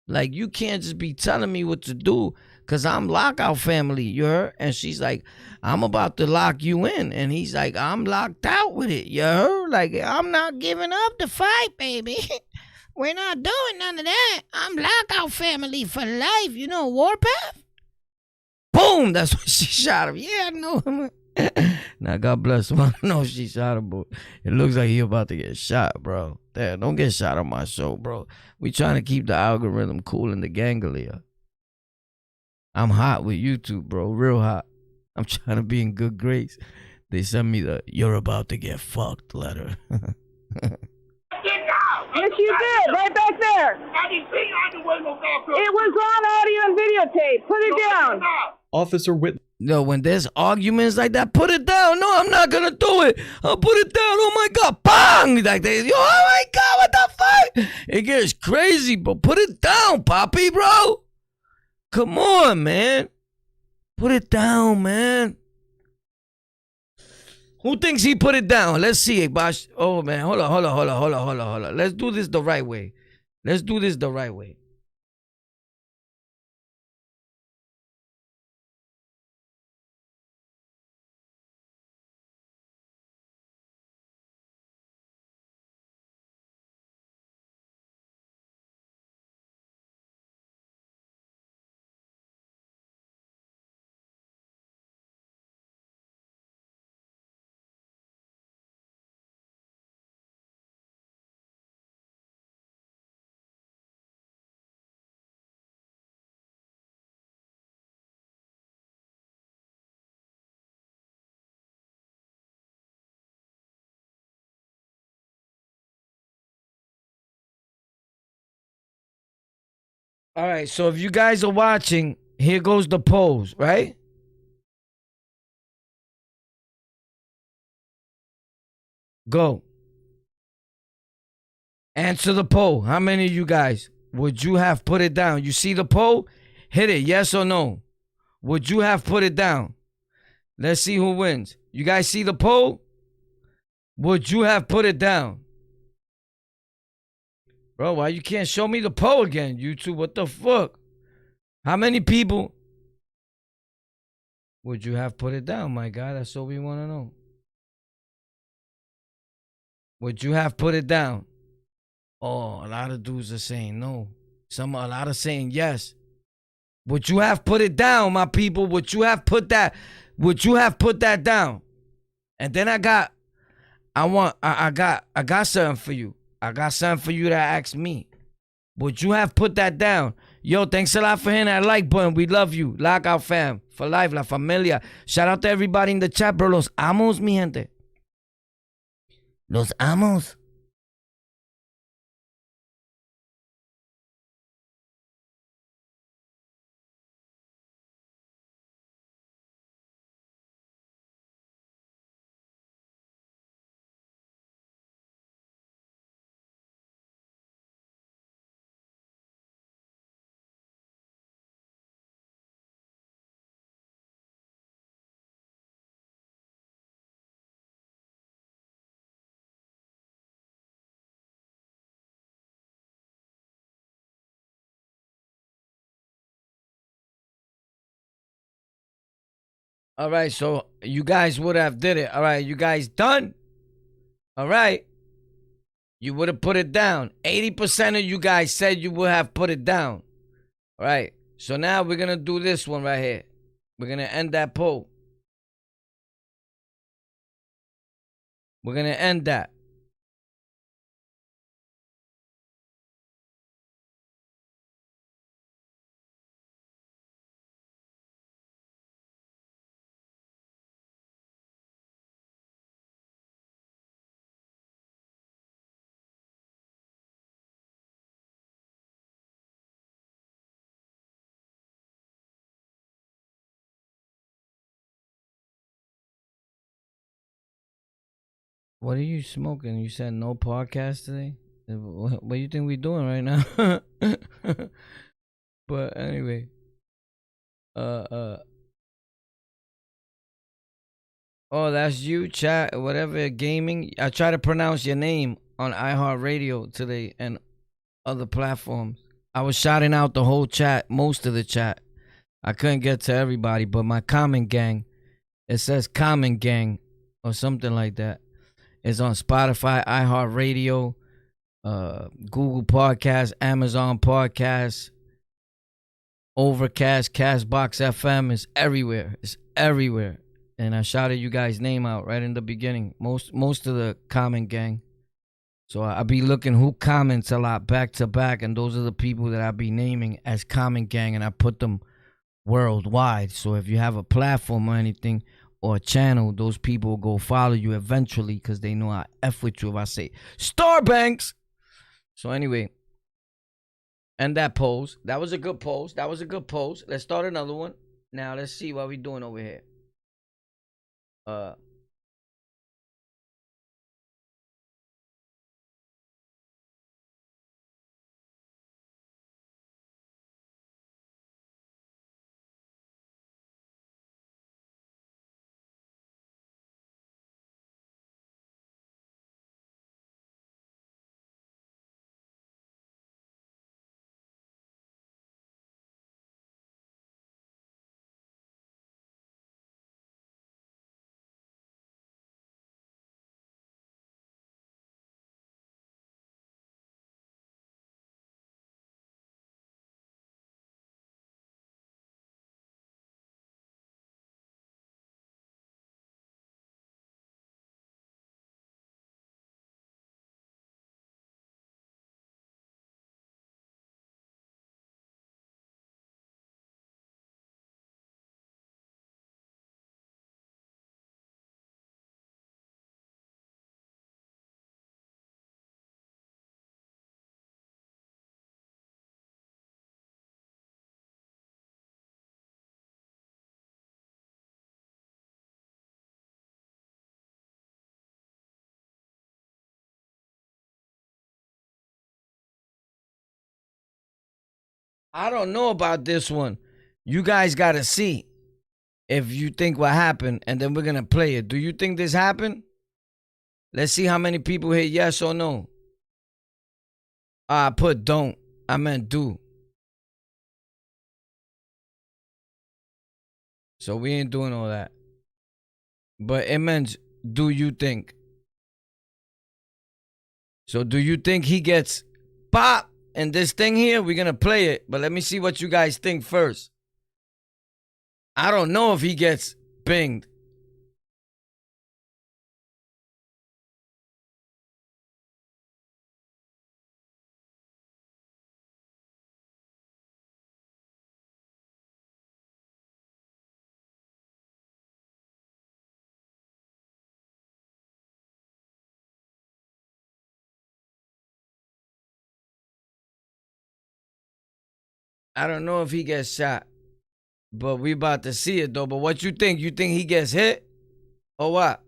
Like, you can't just be telling me what to do because I'm Lockout family, you heard? And she's like, I'm about to lock you in. And he's like, I'm locked out with it, you heard? Like, I'm not giving up the fight, baby. We're not doing none of that. I'm Lockout family for life. You know Warpath? Boom! That's what she shot him. Yeah, I know him. Now, God bless him. I don't know if she shot him, but it looks like he about to get shot, bro. Damn, don't get shot on my show, bro. We trying to keep the algorithm cool in the ganglia. I'm hot with YouTube, bro. Real hot. I'm trying to be in good grace. They sent me the "you're about to get fucked" letter. Yes, you did. Right back there. It was on audio and videotape. Put it down. Officer Whit. No, when there's arguments like that, put it down. No, I'm not gonna do it. I'll put it down. Oh my God, bang! Like they, yo, oh my God, what the fuck? It gets crazy, but put it down, Poppy, bro. Come on, man. Put it down, man. Who thinks he put it down? Let's see it, Bosh. Oh man, hold on. Let's do this the right way. All right, so if you guys are watching, here goes the polls, right? Go. Answer the poll. How many of you guys would you have put it down? You see the poll? Hit it, yes or no. Would you have put it down? Let's see who wins. You guys see the poll? Would you have put it down? Bro, why you can't show me the poll again, YouTube? What the fuck? How many people would you have put it down, my guy? That's what we want to know. Would you have put it down? Oh, a lot of dudes are saying no. A lot are saying yes. Would you have put it down, my people? Would you have put that down? And then I got something for you. I got something for you to ask me. Would you have put that down? Yo, thanks a lot for hitting that like button. We love you. Lockout fam. For life, la familia. Shout out to everybody in the chat, bro. Los amos, mi gente. Los amos. All right, so you guys would have did it. All right, you guys done? All right. You would have put it down. 80% of you guys said you would have put it down. All right. So now we're going to do this one right here. We're going to end that poll. We're going to end that. What are you smoking? You said no podcast today? What do you think we're doing right now? But anyway. Oh, that's you, chat. Whatever, gaming. I try to pronounce your name on iHeartRadio today and other platforms. I was shouting out the whole chat, most of the chat. I couldn't get to everybody, but my comment gang, it says comment gang or something like that. It's on Spotify, iHeartRadio, Google Podcasts, Amazon Podcasts, Overcast, Castbox FM. It's everywhere. It's everywhere. and I shouted you guys' name out right in the beginning. Most of the comment gang. So I be looking who comments a lot back to back, and those are the people that I be naming as comment gang, and I put them worldwide. So if you have a platform or anything or a channel, those people will go follow you eventually because they know I F with you if I say Starbanks. So anyway, and that pose. That was a good pose. That was a good pose. Let's start another one. Now let's see what we doing over here. I don't know about this one. You guys gotta see if you think what happened, and then we're gonna play it. Do you think this happened? Let's see how many people hit yes or no. I put don't. I meant do. So we ain't doing all that. But it meant, do you think? So do you think he gets pop in this thing here? We're gonna play it, but let me see what you guys think first. I don't know if he gets binged. I don't know if he gets shot, but we about to see it though. But what you think? You think he gets hit or what?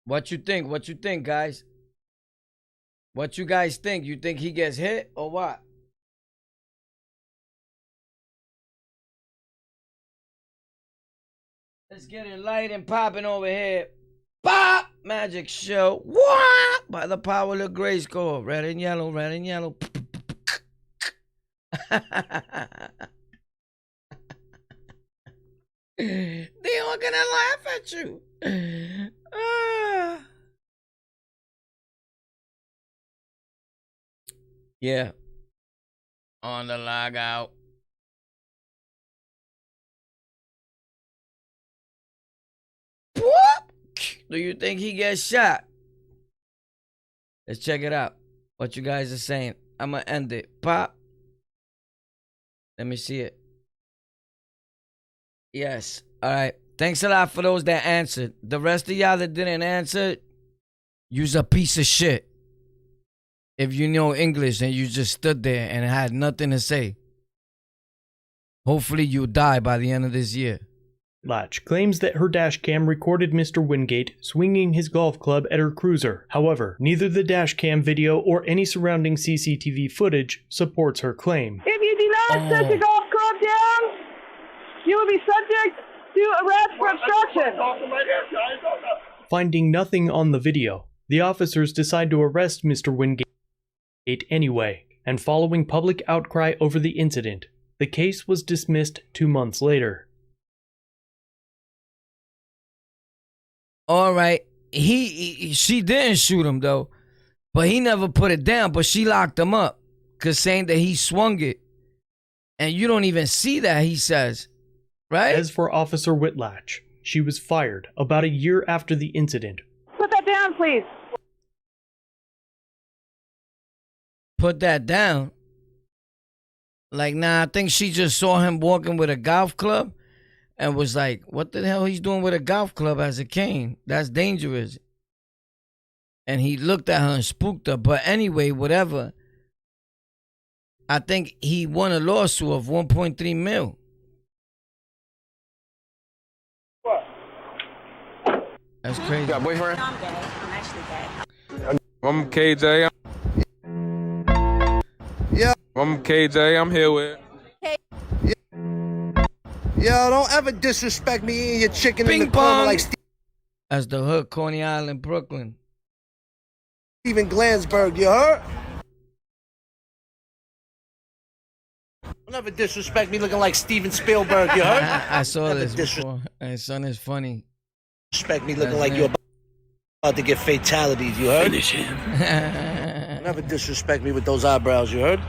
What you think? What you think, guys? What you guys think? You think he gets hit or what? Let's get it light and popping over here. Pop! Magic show. What? By the power of the gray score. Red and yellow, red and yellow. They all gonna laugh at you. Yeah. On the Lockout. Whoop! Do you think he gets shot? Let's check it out. What you guys are saying. I'm gonna end it. Pop. Let me see it. Yes. All right. Thanks a lot for those that answered. The rest of y'all that didn't answer, you's a piece of shit. If you know English and you just stood there and had nothing to say. Hopefully you die by the end of this year. Latch claims that her dashcam recorded Mr. Wingate swinging his golf club at her cruiser. However, neither the dashcam video or any surrounding CCTV footage supports her claim. If you do not set the golf club down, you will be subject to arrest for obstruction. Finding nothing on the video, the officers decide to arrest Mr. Wingate anyway, and following public outcry over the incident, the case was dismissed 2 months later. All right. She didn't shoot him though, but he never put it down. But she locked him up, cause saying that he swung it, and you don't even see that. He says, right? As for Officer Whitlatch, she was fired about a year after the incident. Put that down, please. Put that down. Like, nah, I think she just saw him walking with a golf club and was like, what the hell he's doing with a golf club as a cane? That's dangerous. And he looked at her and spooked her. But anyway, whatever. I think he won a lawsuit of 1.3 mil. What? That's crazy. You got a boyfriend? I'm gay. I'm actually gay. I'm KJ. Yeah. I'm KJ. I'm here with. Yo, don't ever disrespect me eating your chicken Ping in the corner pong. like As the hood, Coney Island, Brooklyn. Steven Glansberg, you heard? Don't ever disrespect me looking like Steven Spielberg, you heard? I saw this before. Hey, son, is funny. Disrespect me looking like you're about to get fatalities, you heard? Finish him. Don't ever disrespect me with those eyebrows, you heard?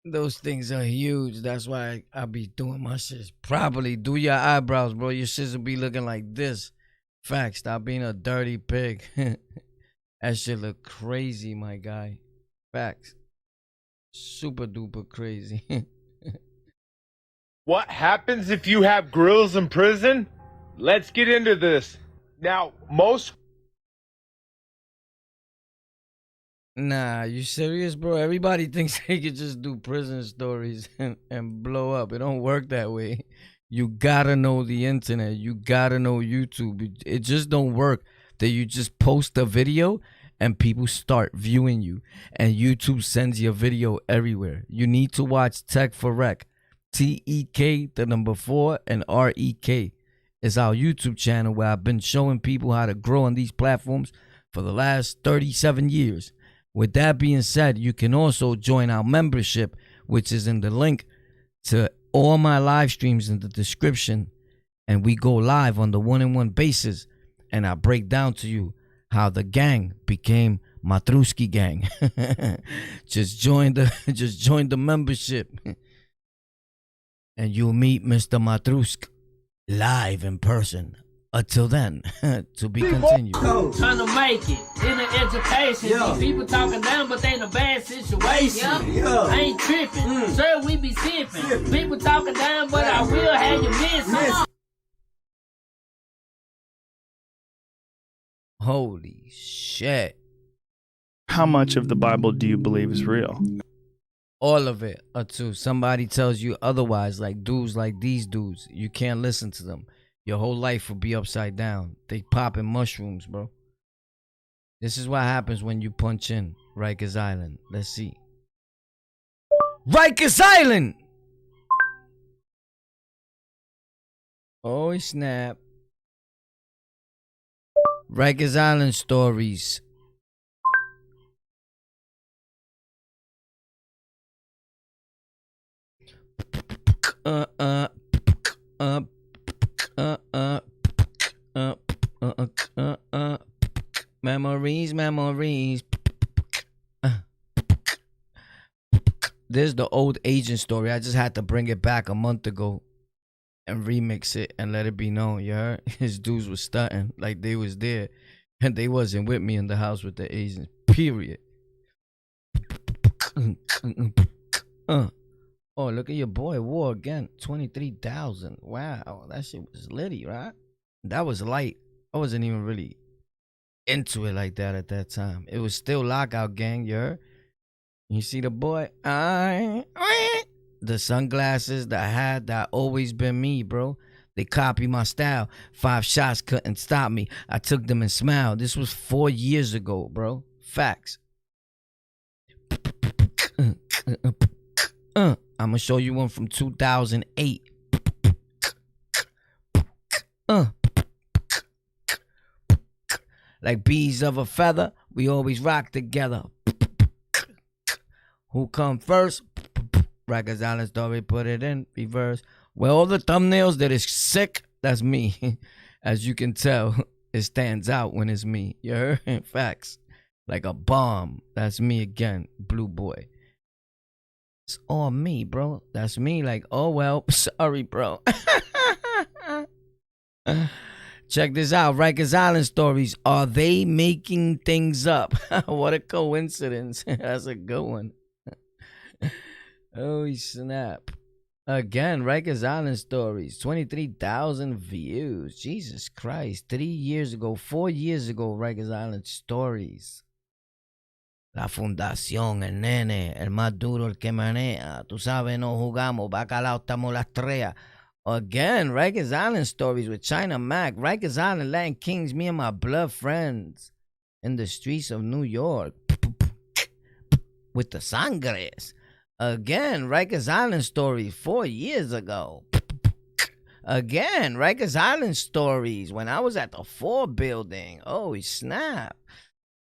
Those things are huge. That's why I be doing my shit. Probably do your eyebrows, bro. Your shit will be looking like this. Facts. Stop being a dirty pig. That shit look crazy, my guy. Facts. Super duper crazy. What happens if you have grills in prison? Let's get into this. Now, most... Nah, you serious, bro? Everybody thinks they could just do prison stories and blow up. It don't work that way. You gotta know the internet. You gotta know YouTube. It just don't work that you just post a video and people start viewing you. And YouTube sends your video everywhere. You need to watch Tech for Rec. TEK, the number 4, and REK is our YouTube channel where I've been showing people how to grow on these platforms for the last 37 years. With that being said, you can also join our membership, which is in the link to all my live streams in the description. And we go live on the one-on-one basis. And I break down to you how the gang became Matruski gang. Just join the membership. And you'll meet Mr. Matrusk live in person. Until then, to be continued. Trying to make it in the education. These people talking down, but they in a bad situation. I ain't tripping. Sir, we be sipping. People talking down, but I will have you missing. Holy shit. How much of the Bible do you believe is real? All of it. Until somebody tells you otherwise, like dudes like these dudes, you can't listen to them. Your whole life will be upside down. They popping mushrooms, bro. This is what happens when you punch in Rikers Island. Let's see. Rikers Island! Oh, snap. Rikers Island stories. Memories. There's the old agent story. I just had to bring it back a month ago and remix it and let it be known, you heard? His dudes was stunting like they was there and they wasn't with me in the house with the agents, period. Oh, look at your boy War again. 23,000. Wow, that shit was litty, right? That was light. I wasn't even really into it like that at that time. It was still Lockout gang, you heard? You see the boy? The sunglasses, the hat, that always been me, bro. They copy my style. 5 shots couldn't stop me. I took them and smiled. This was 4 years ago, bro. Facts. I'm gonna show you one from 2008. Like bees of a feather, we always rock together. Who come first? Rikers Island story, put it in reverse. Well, all the thumbnails that is sick, that's me. As you can tell, it stands out when it's me. You heard? Facts. Like a bomb. That's me again, Blue Boy. It's all me, bro. That's me. Like, oh well, sorry, bro. Check this out. Rikers Island stories. Are they making things up? What a coincidence. That's a good one. Oh, snap. Again, Rikers Island stories. 23,000 views. Jesus Christ. 4 years ago, Rikers Island stories. La fundación, el nene, el más duro, el que manea. Tú sabes, no jugamos. Bacalao, estamos las tres. Again, Rikers Island stories with China Mac. Rikers Island Latin Kings, me and my blood friends in the streets of New York with the sangres. Again, Rikers Island stories 4 years ago. Again, Rikers Island stories when I was at the 4 building. Holy snap.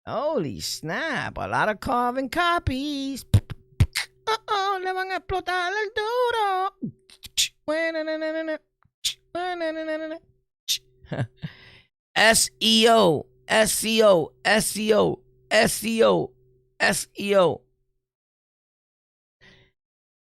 Holy snap. A lot of carbon copies. Uh-oh, le van a explotar el duro. SEO, SEO, SEO, SEO, SEO.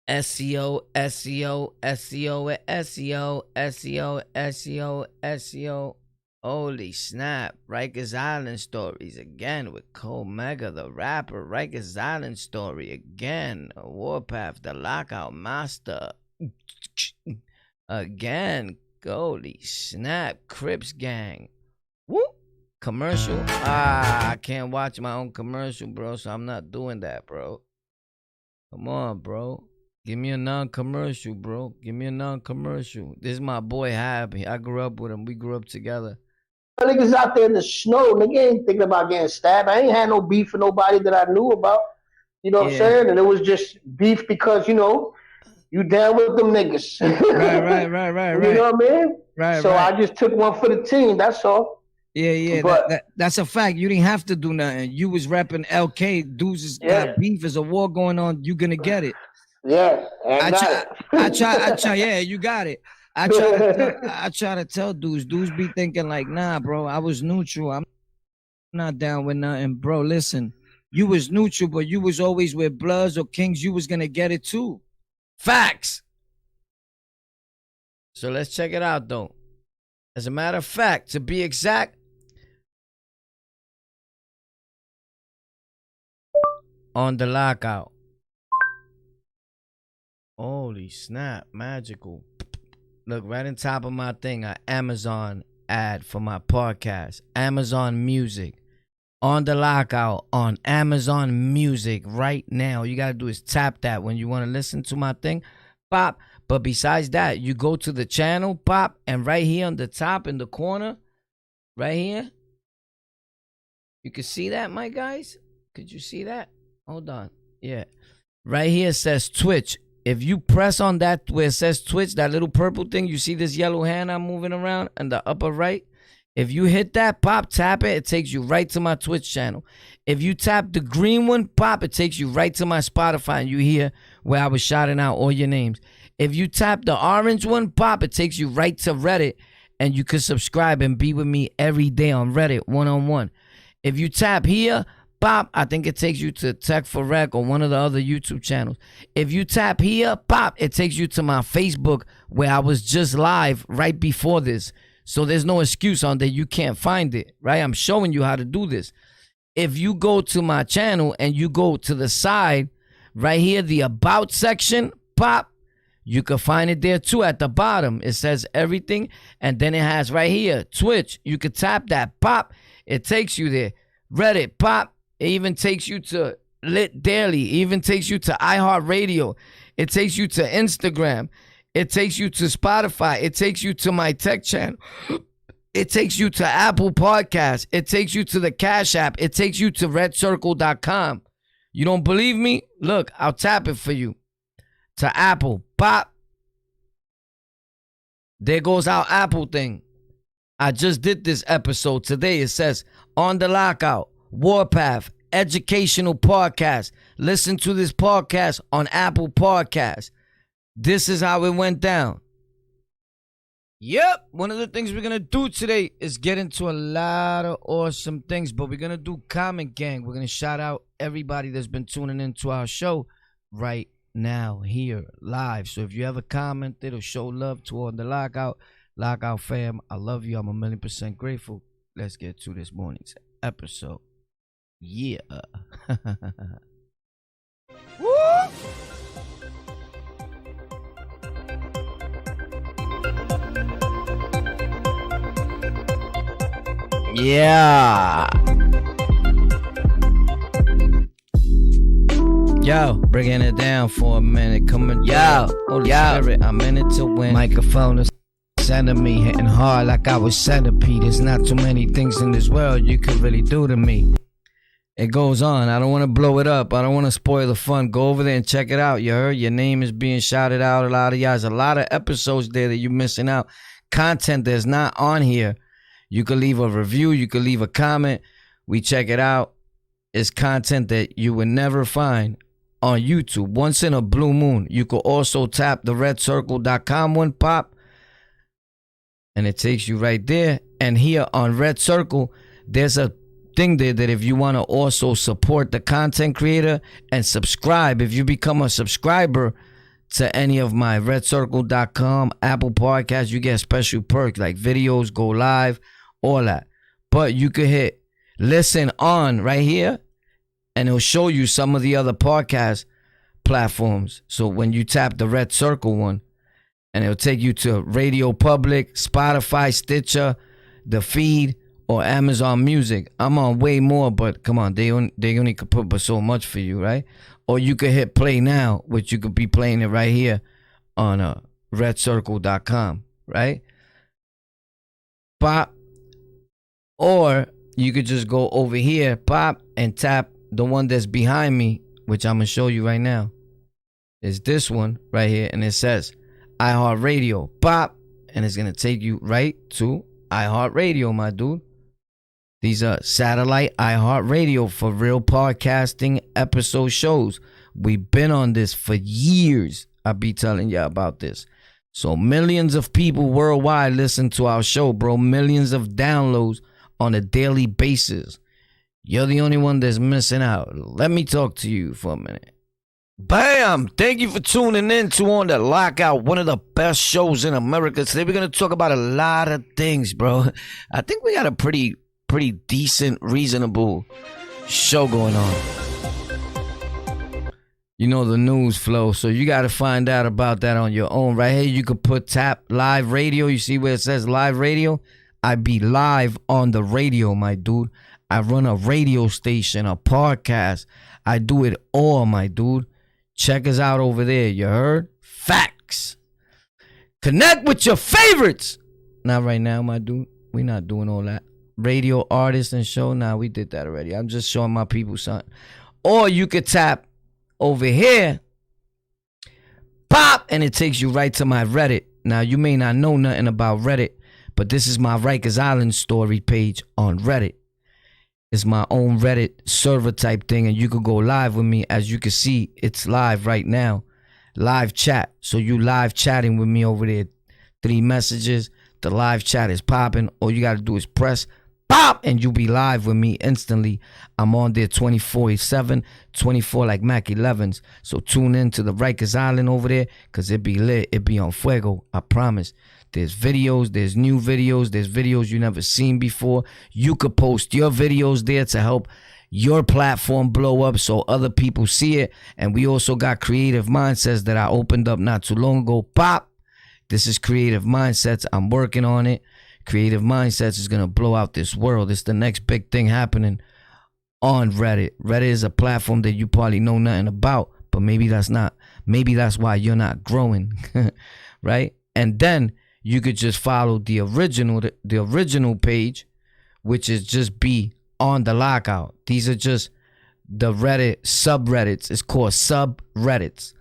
SEO, SEO, SEO, SEO, SEO, SEO, SEO. Holy snap. Rikers Island stories again with Cole Mega, the rapper. Rikers Island story again. Warpath, the Lockout Master. Again. Holy snap. Crips Gang. Woo. Commercial. I can't watch my own commercial, bro, so I'm not doing that, bro. Come on, bro. Give me a non-commercial, bro. Give me a non-commercial. This is my boy Hab. I grew up with him. We grew up together. Niggas out there in the snow, nigga ain't thinking about getting stabbed. I ain't had no beef with nobody that I knew about. You know what I'm saying? And it was just beef because, you know, you down with them niggas. Right. You know what I mean? Right. So I just took one for the team, that's all. Yeah. But, that's a fact. You didn't have to do nothing. You was repping LK. Dudes has got beef. There's a war going on. You gonna get it. Yeah. I try. Yeah, you got it. I try to tell dudes. Dudes be thinking like, nah, bro, I was neutral. I'm not down with nothing. Bro, listen, you was neutral, but you was always with Bloods or Kings. You was going to get it too. Facts. So let's check it out, though. As a matter of fact, to be exact, on the Lockout. Holy snap, magical. Look, right on top of my thing, an Amazon ad for my podcast. Amazon Music. On the Lockout on Amazon Music right now. All you got to do is tap that when you want to listen to my thing. Pop. But besides that, you go to the channel, pop, and right here on the top in the corner, right here. You can see that, my guys? Could you see that? Hold on. Yeah. Right here it says Twitch. If you press on that where it says Twitch, that little purple thing, you see this yellow hand I'm moving around in the upper right? If you hit that, pop, tap it, it takes you right to my Twitch channel. If you tap the green one, pop, it takes you right to my Spotify, and you hear where I was shouting out all your names. If you tap the orange one, pop, it takes you right to Reddit, and you can subscribe and be with me every day on Reddit, one-on-one. If you tap here, pop, I think it takes you to Tech for Rec or one of the other YouTube channels. If you tap here, pop, it takes you to my Facebook where I was just live right before this. So there's no excuse on that you can't find it, right? I'm showing you how to do this. If you go to my channel and you go to the side, right here, the About section, pop, you can find it there too at the bottom. It says everything, and then it has right here, Twitch. You can tap that, pop, it takes you there. Reddit, pop, it even takes you to Lit Daily. It even takes you to iHeartRadio. It takes you to Instagram. It takes you to Spotify. It takes you to my tech channel. It takes you to Apple Podcasts. It takes you to the Cash App. It takes you to redcircle.com. You don't believe me? Look, I'll tap it for you. To Apple. Pop. There goes our Apple thing. I just did this episode today. It says, On the Lockout, Warpath, Educational Podcast. Listen to this podcast on Apple Podcasts. This is how it went down. Yep, one of the things we're gonna do today is get into a lot of awesome things, but we're gonna do Comment Gang. We're gonna shout out everybody that's been tuning into our show right now here live. So if you ever commented or show love toward the Lockout fam, I love you. I'm 1,000,000% grateful. Let's get to this morning's episode. Yeah. Woo! Yeah. Yo, bringing it down for a minute. Coming, yo, Holy Spirit, I'm in it to win. Microphone is sending me, hitting hard like I was centipede. There's not too many things in this world you could really do to me. It goes on. I don't want to blow it up. I don't want to spoil the fun. Go over there and check it out. You heard? Your name is being shouted out. A lot of y'all. There's a lot of episodes there that you're missing out. Content that's not on here. You could leave a review. You could leave a comment. We check it out. It's content that you would never find on YouTube. Once in a blue moon. You could also tap the redcircle.com one, pop, and it takes you right there. And here on Red Circle, there's a thing there that if you want to also support the content creator and subscribe, if you become a subscriber to any of my redcircle.com, Apple Podcasts, you get special perks like videos, go live, all that. But you could hit listen on right here and it'll show you some of the other podcast platforms. So when you tap the Red Circle one, and it'll take you to Radio Public, Spotify, Stitcher, the feed, or Amazon Music. I'm on way more, but come on, they only could put but so much for you, right? Or you could hit play now, which you could be playing it right here on redcircle.com, right? Pop. Or you could just go over here, pop, and tap the one that's behind me, which I'm going to show you right now. It's this one right here, and it says iHeartRadio. Pop, and it's going to take you right to iHeartRadio, my dude. These are satellite iHeartRadio for real podcasting episode shows. We've been on this for years. I'll be telling you about this. So millions of people worldwide listen to our show, bro. Millions of downloads on a daily basis. You're the only one that's missing out. Let me talk to you for a minute. Bam! Thank you for tuning in to On The Lockout, one of the best shows in America. Today we're going to talk about a lot of things, bro. I think we got a pretty decent, reasonable show going on. You know the news flow, so you got to find out about that on your own. Right here, you could put tap live radio. You see where it says live radio? I be live on the radio, my dude. I run a radio station, a podcast. I do it all, my dude. Check us out over there, you heard? Facts. Connect with your favorites. Not right now, my dude. We not doing all that. Radio artists and show. Nah, we did that already. I'm just showing my people something. Or you could tap over here. Pop. And it takes you right to my Reddit. Now, you may not know nothing about Reddit, but this is my Rikers Island story page on Reddit. It's my own Reddit server type thing, and you could go live with me. As you can see, it's live right now. Live chat. So you live chatting with me over there. 3 messages. The live chat is popping. All you got to do is press pop, and you'll be live with me instantly. I'm on there 24/7, 24 like Mac 11s. So tune in to the Rikers Island over there, because it be lit. It be on fuego. I promise. There's videos, there's new videos, there's videos you never seen before. You could post your videos there to help your platform blow up so other people see it. And we also got Creative Mindsets that I opened up not too long ago. Pop! This is Creative Mindsets. I'm working on it. Creative Mindsets is going to blow out this world. It's the next big thing happening on Reddit. Reddit is a platform that you probably know nothing about, but maybe that's why you're not growing, right? And then you could just follow the original page, which is just be On The Lockout. These are just the Reddit subreddits. It's called subreddits.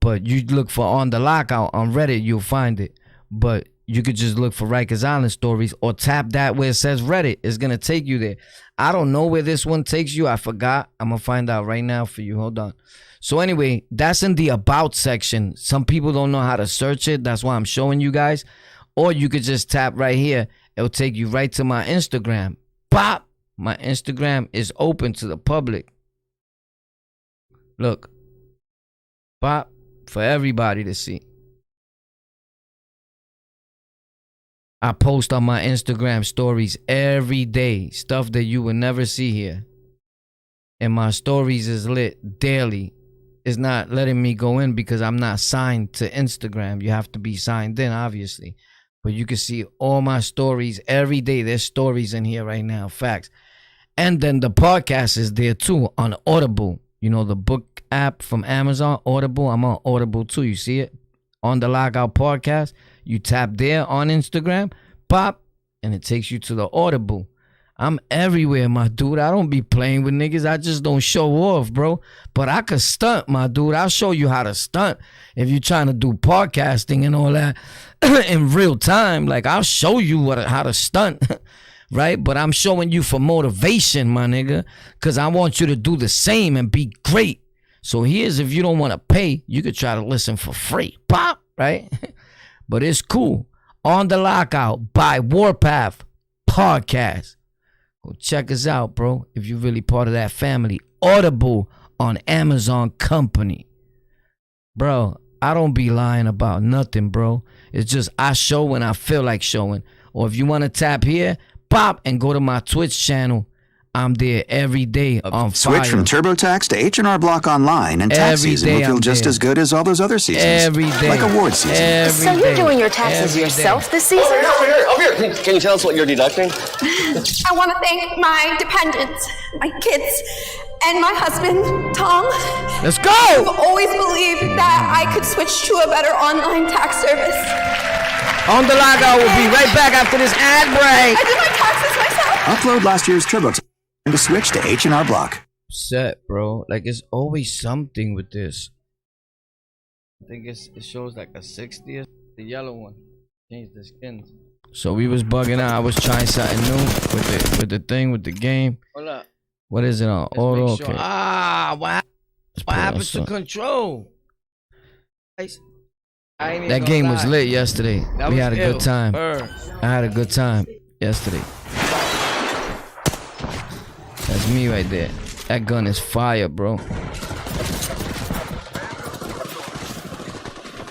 But you look for On The Lockout on Reddit, you'll find it. But you could just look for Rikers Island stories or tap that where it says Reddit. It's going to take you there. I don't know where this one takes you. I forgot. I'm going to find out right now for you. Hold on. So anyway, that's in the About section. Some people don't know how to search it. That's why I'm showing you guys. Or you could just tap right here. It'll take you right to my Instagram. Pop! My Instagram is open to the public. Look. Pop. For everybody to see. I post on my Instagram stories every day. Stuff that you would never see here. And my stories is lit daily. It's not letting me go in because I'm not signed to Instagram. You have to be signed in, obviously. But you can see all my stories every day. There's stories in here right now. Facts. And then the podcast is there too on Audible. You know, the book app from Amazon, Audible. I'm on Audible too. You see it? On the Lockout podcast. You tap there on Instagram. Pop. And it takes you to the Audible. I'm everywhere, my dude. I don't be playing with niggas. I just don't show off, bro. But I could stunt, my dude. I'll show you how to stunt if you're trying to do podcasting and all that in real time. Like, I'll show you how to stunt, right? But I'm showing you for motivation, my nigga, because I want you to do the same and be great. So here's if you don't want to pay, you could try to listen for free. Pop, right? But it's cool. On the Lockout by Warpath Podcast. Go check us out, bro, if you're really part of that family. Audible on Amazon Company. Bro, I don't be lying about nothing, bro. It's just I show when I feel like showing. Or if you want to tap here, pop and go to my Twitch channel. I'm there every day on fire. Switch from TurboTax to H&R Block Online, and tax Every season day will feel I'm just there. as good as all those other seasons. Every day. Like award season. Every So you're day. doing your taxes Every yourself day. this season? Over here. Can you tell us what you're deducting? I want to thank my dependents, my kids, and my husband, Tom. Let's go! I've always believed that I could switch to a better online tax service. On the Lockout, we'll be right back after this ad break. I did my taxes myself. Upload last year's TurboTax and to switch to H&R Block. Set, bro. Like, it's always something with this. I think it shows like a 60th. The yellow one. Change the skins. So we was bugging out. I was trying something new with the thing, with the game. Hold up. What is it on? Auto? make sure. Okay. What happens to control? That game was lit yesterday. We had a good time. I had a good time yesterday. That's me right there. That gun is fire, bro.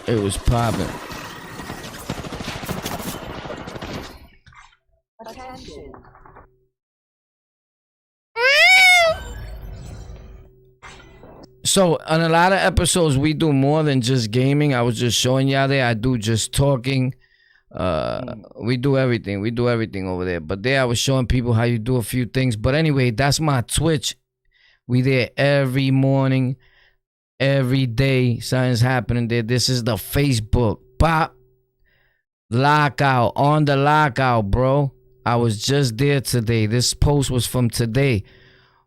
It was popping. Attention. So on a lot of episodes, we do more than just gaming. I was just showing y'all there. I do just talking. We do everything. We do everything over there. But there I was showing people how you do a few things. But anyway, that's my Twitch. We there every morning, every day. Something's happening there. This is the Facebook. Pop. Lockout. On the Lockout, bro. I was just there today. This post was from today.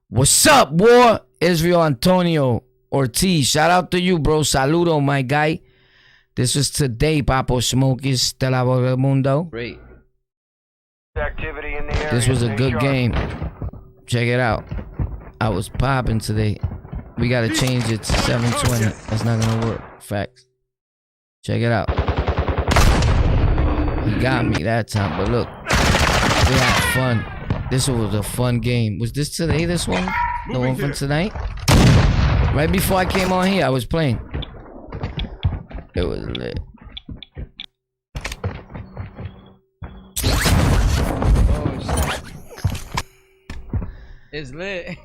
What's up, war? Israel Antonio Ortiz. Shout out to you, bro. Saludo, my guy. This was today, Papo Smokies de la Mundo. Great. Activity in the area. This was a good game. Check it out. I was popping today. We gotta change it to 720. That's not gonna work. Facts. Check it out. He got me that time, but look. We had fun. This was a fun game. Was this today, this one? The one from tonight? Right before I came on here, I was playing. It was lit. It's lit.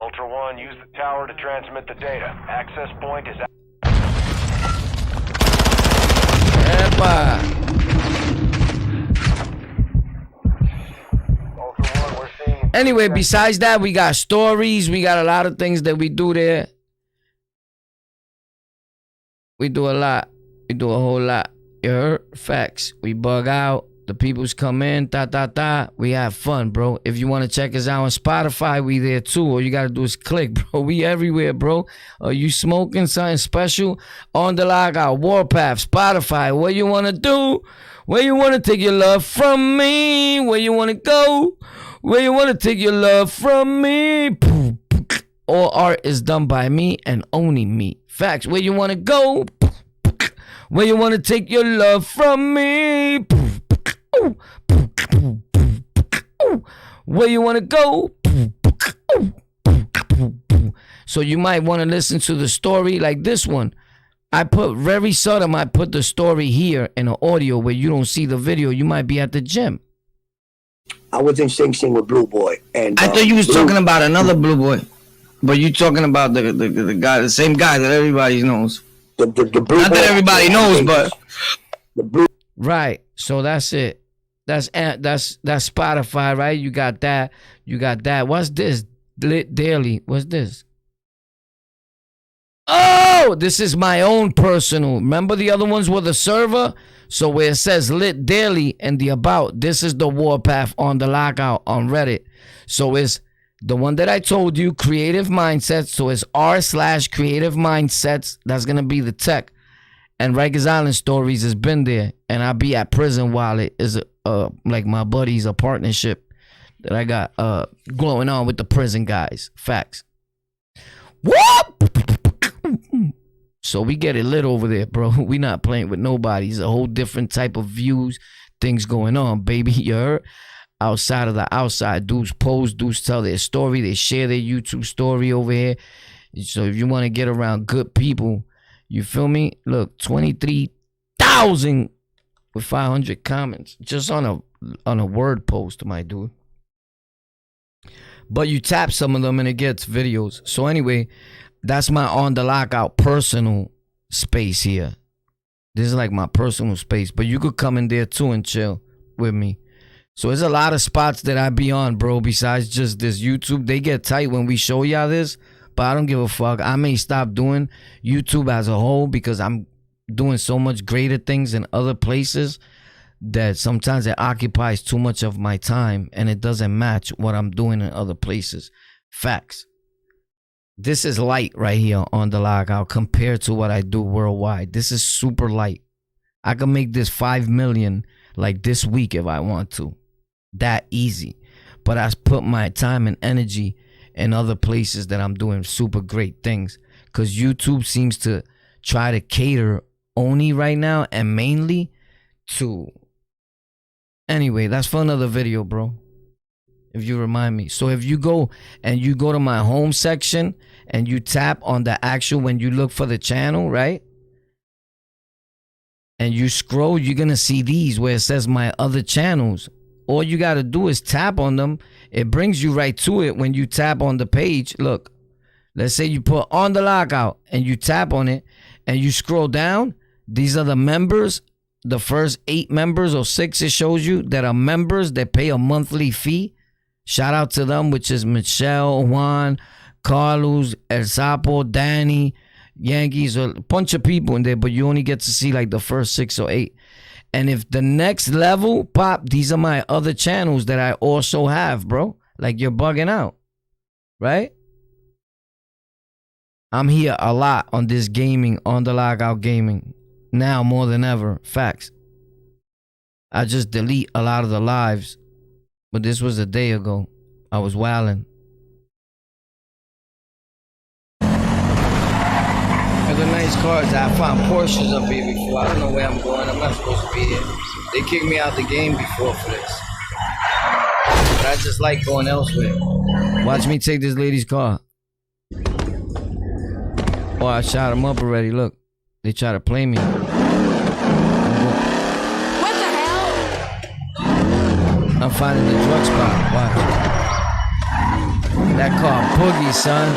Ultra One, use the tower to transmit the data. Access point is out. Epa. Anyway, besides that, we got stories. We got a lot of things that we do there. We do a lot. We do a whole lot. You heard? Facts. We bug out. The peoples come in. We have fun, bro. If you want to check us out on Spotify, we there too. All you got to do is click, bro. We everywhere, bro. Are you smoking something special? On the Lockout, Warpath, Spotify. What you want to do? Where you want to take your love from me? Where you want to go? Where you want to take your love from me? All art is done by me and only me. Facts. Where you want to go? Where you wanna take your love from me? Where you wanna go? So you might want to listen to the story like this one. I put very seldom I put the story here in the audio where you don't see the video. You might be at the gym. I was in Sing Sing with Blue Boy, and I thought you was talking about another Blue Boy, but you talking about the guy, the same guy that everybody knows. The Blue Not Boy, that everybody knows, but the Blue. Right. So that's it. That's Spotify, right? You got that. You got that. What's this? Lit Daily. What's this? Oh, this is my own personal. Remember the other ones were the server? So where it says Lit Daily and the about, this is the Warpath on the Lockout on Reddit. So it's the one that I told you, Creative Mindsets. So it's r/Creative Mindsets. That's going to be the tech. And Rikers Island Stories has been there. And I'll be at Prison while it is like my buddies, a partnership that I got going on with the prison guys. Facts. Whoop! So we get it lit over there, bro. We not playing with nobody. It's a whole different type of views, things going on, baby. You heard? Outside of the outside, dudes post, dudes tell their story, they share their YouTube story over here. So if you want to get around good people, you feel me? Look, 23,000 with 500 comments just on a word post, my dude. But you tap some of them and it gets videos. So anyway, that's my On the Lockout personal space here. This is like my personal space. But you could come in there too and chill with me. So there's a lot of spots that I be on, bro, besides just this YouTube. They get tight when we show y'all this. But I don't give a fuck. I may stop doing YouTube as a whole because I'm doing so much greater things in other places that sometimes it occupies too much of my time and it doesn't match what I'm doing in other places. Facts. This is light right here on the Lockout compared to what I do worldwide. This is super light. I can make this 5 million like this week if I want to. That easy. But I put my time and energy in other places that I'm doing super great things. Because YouTube seems to try to cater only right now and mainly to... Anyway, that's for another video, bro. If you remind me. So if you go and you go to my home section and you tap on the actual, when you look for the channel, right? And you scroll, you're going to see these where it says my other channels. All you got to do is tap on them. It brings you right to it when you tap on the page. Look, let's say you put On the Lockout and you tap on it and you scroll down. These are the members. The first 8 members or 6 it shows you that are members that pay a monthly fee. Shout out to them, which is Michelle, Juan, Carlos, El Sapo, Danny, Yankees, a bunch of people in there, but you only get to see like the first 6 or 8. And if the next level pop, these are my other channels that I also have, bro. Like you're bugging out, right? I'm here a lot on this gaming, On the Lockout gaming. Now more than ever. Facts. I just delete a lot of the lives. But this was a day ago. I was wilding. They're nice cars. I found Porsches up here before. I don't know where I'm going. I'm not supposed to be here. They kicked me out the game before for this. But I just like going elsewhere. Watch me take this lady's car. Oh, I shot him up already. Look. They try to play me. What the hell? I'm finding the drug spot. Watch. That car boogie, son.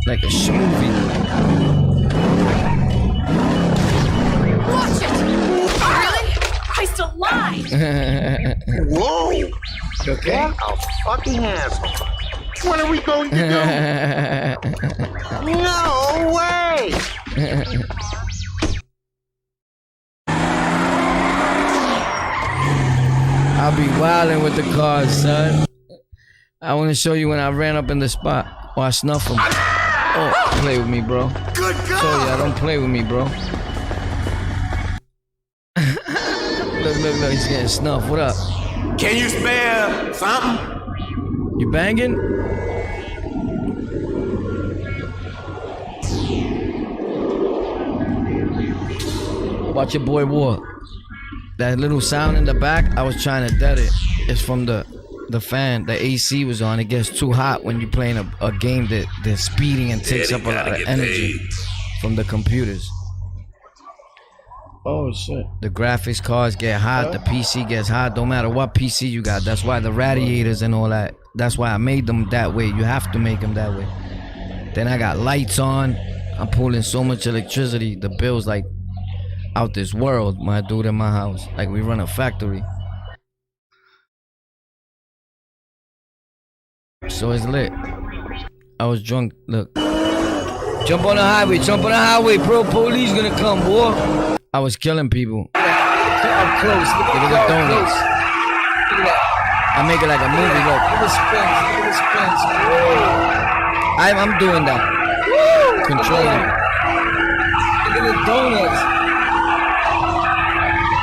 Like a smoothie. Watch it! Really? Christ alive! Whoa! Okay. What a fucking asshole. What are we going to do? No way! I'll be wilding with the cars, son. I want to show you when I ran up in the spot. Oh, I snuffed him. Oh, play with me, bro. Good God! So yeah, don't play with me, bro. Look, he's getting snuffed. What up? Can you spare something? You banging? Watch your boy War. That little sound in the back, I was trying to dead it. It's from the fan. The AC was on. It gets too hot when you're playing a game that they're speeding and takes up a lot of energy from the computers. Oh shit. The graphics cards get hot, the PC gets hot, no matter what PC you got. That's why the radiators and all that, that's why I made them that way. You have to make them that way. Then I got lights on. I'm pulling so much electricity, the bill's like out this world, my dude, in my house. Like we run a factory. So it's lit. I was drunk, look. Jump on the highway, bro, police gonna come, boy. I was killing people. Up close. Look at the donuts. Look at that. I make it like a movie, look. Look at the spins. Look at the spins. I'm doing that. Woo! Controlling. Look at the donuts.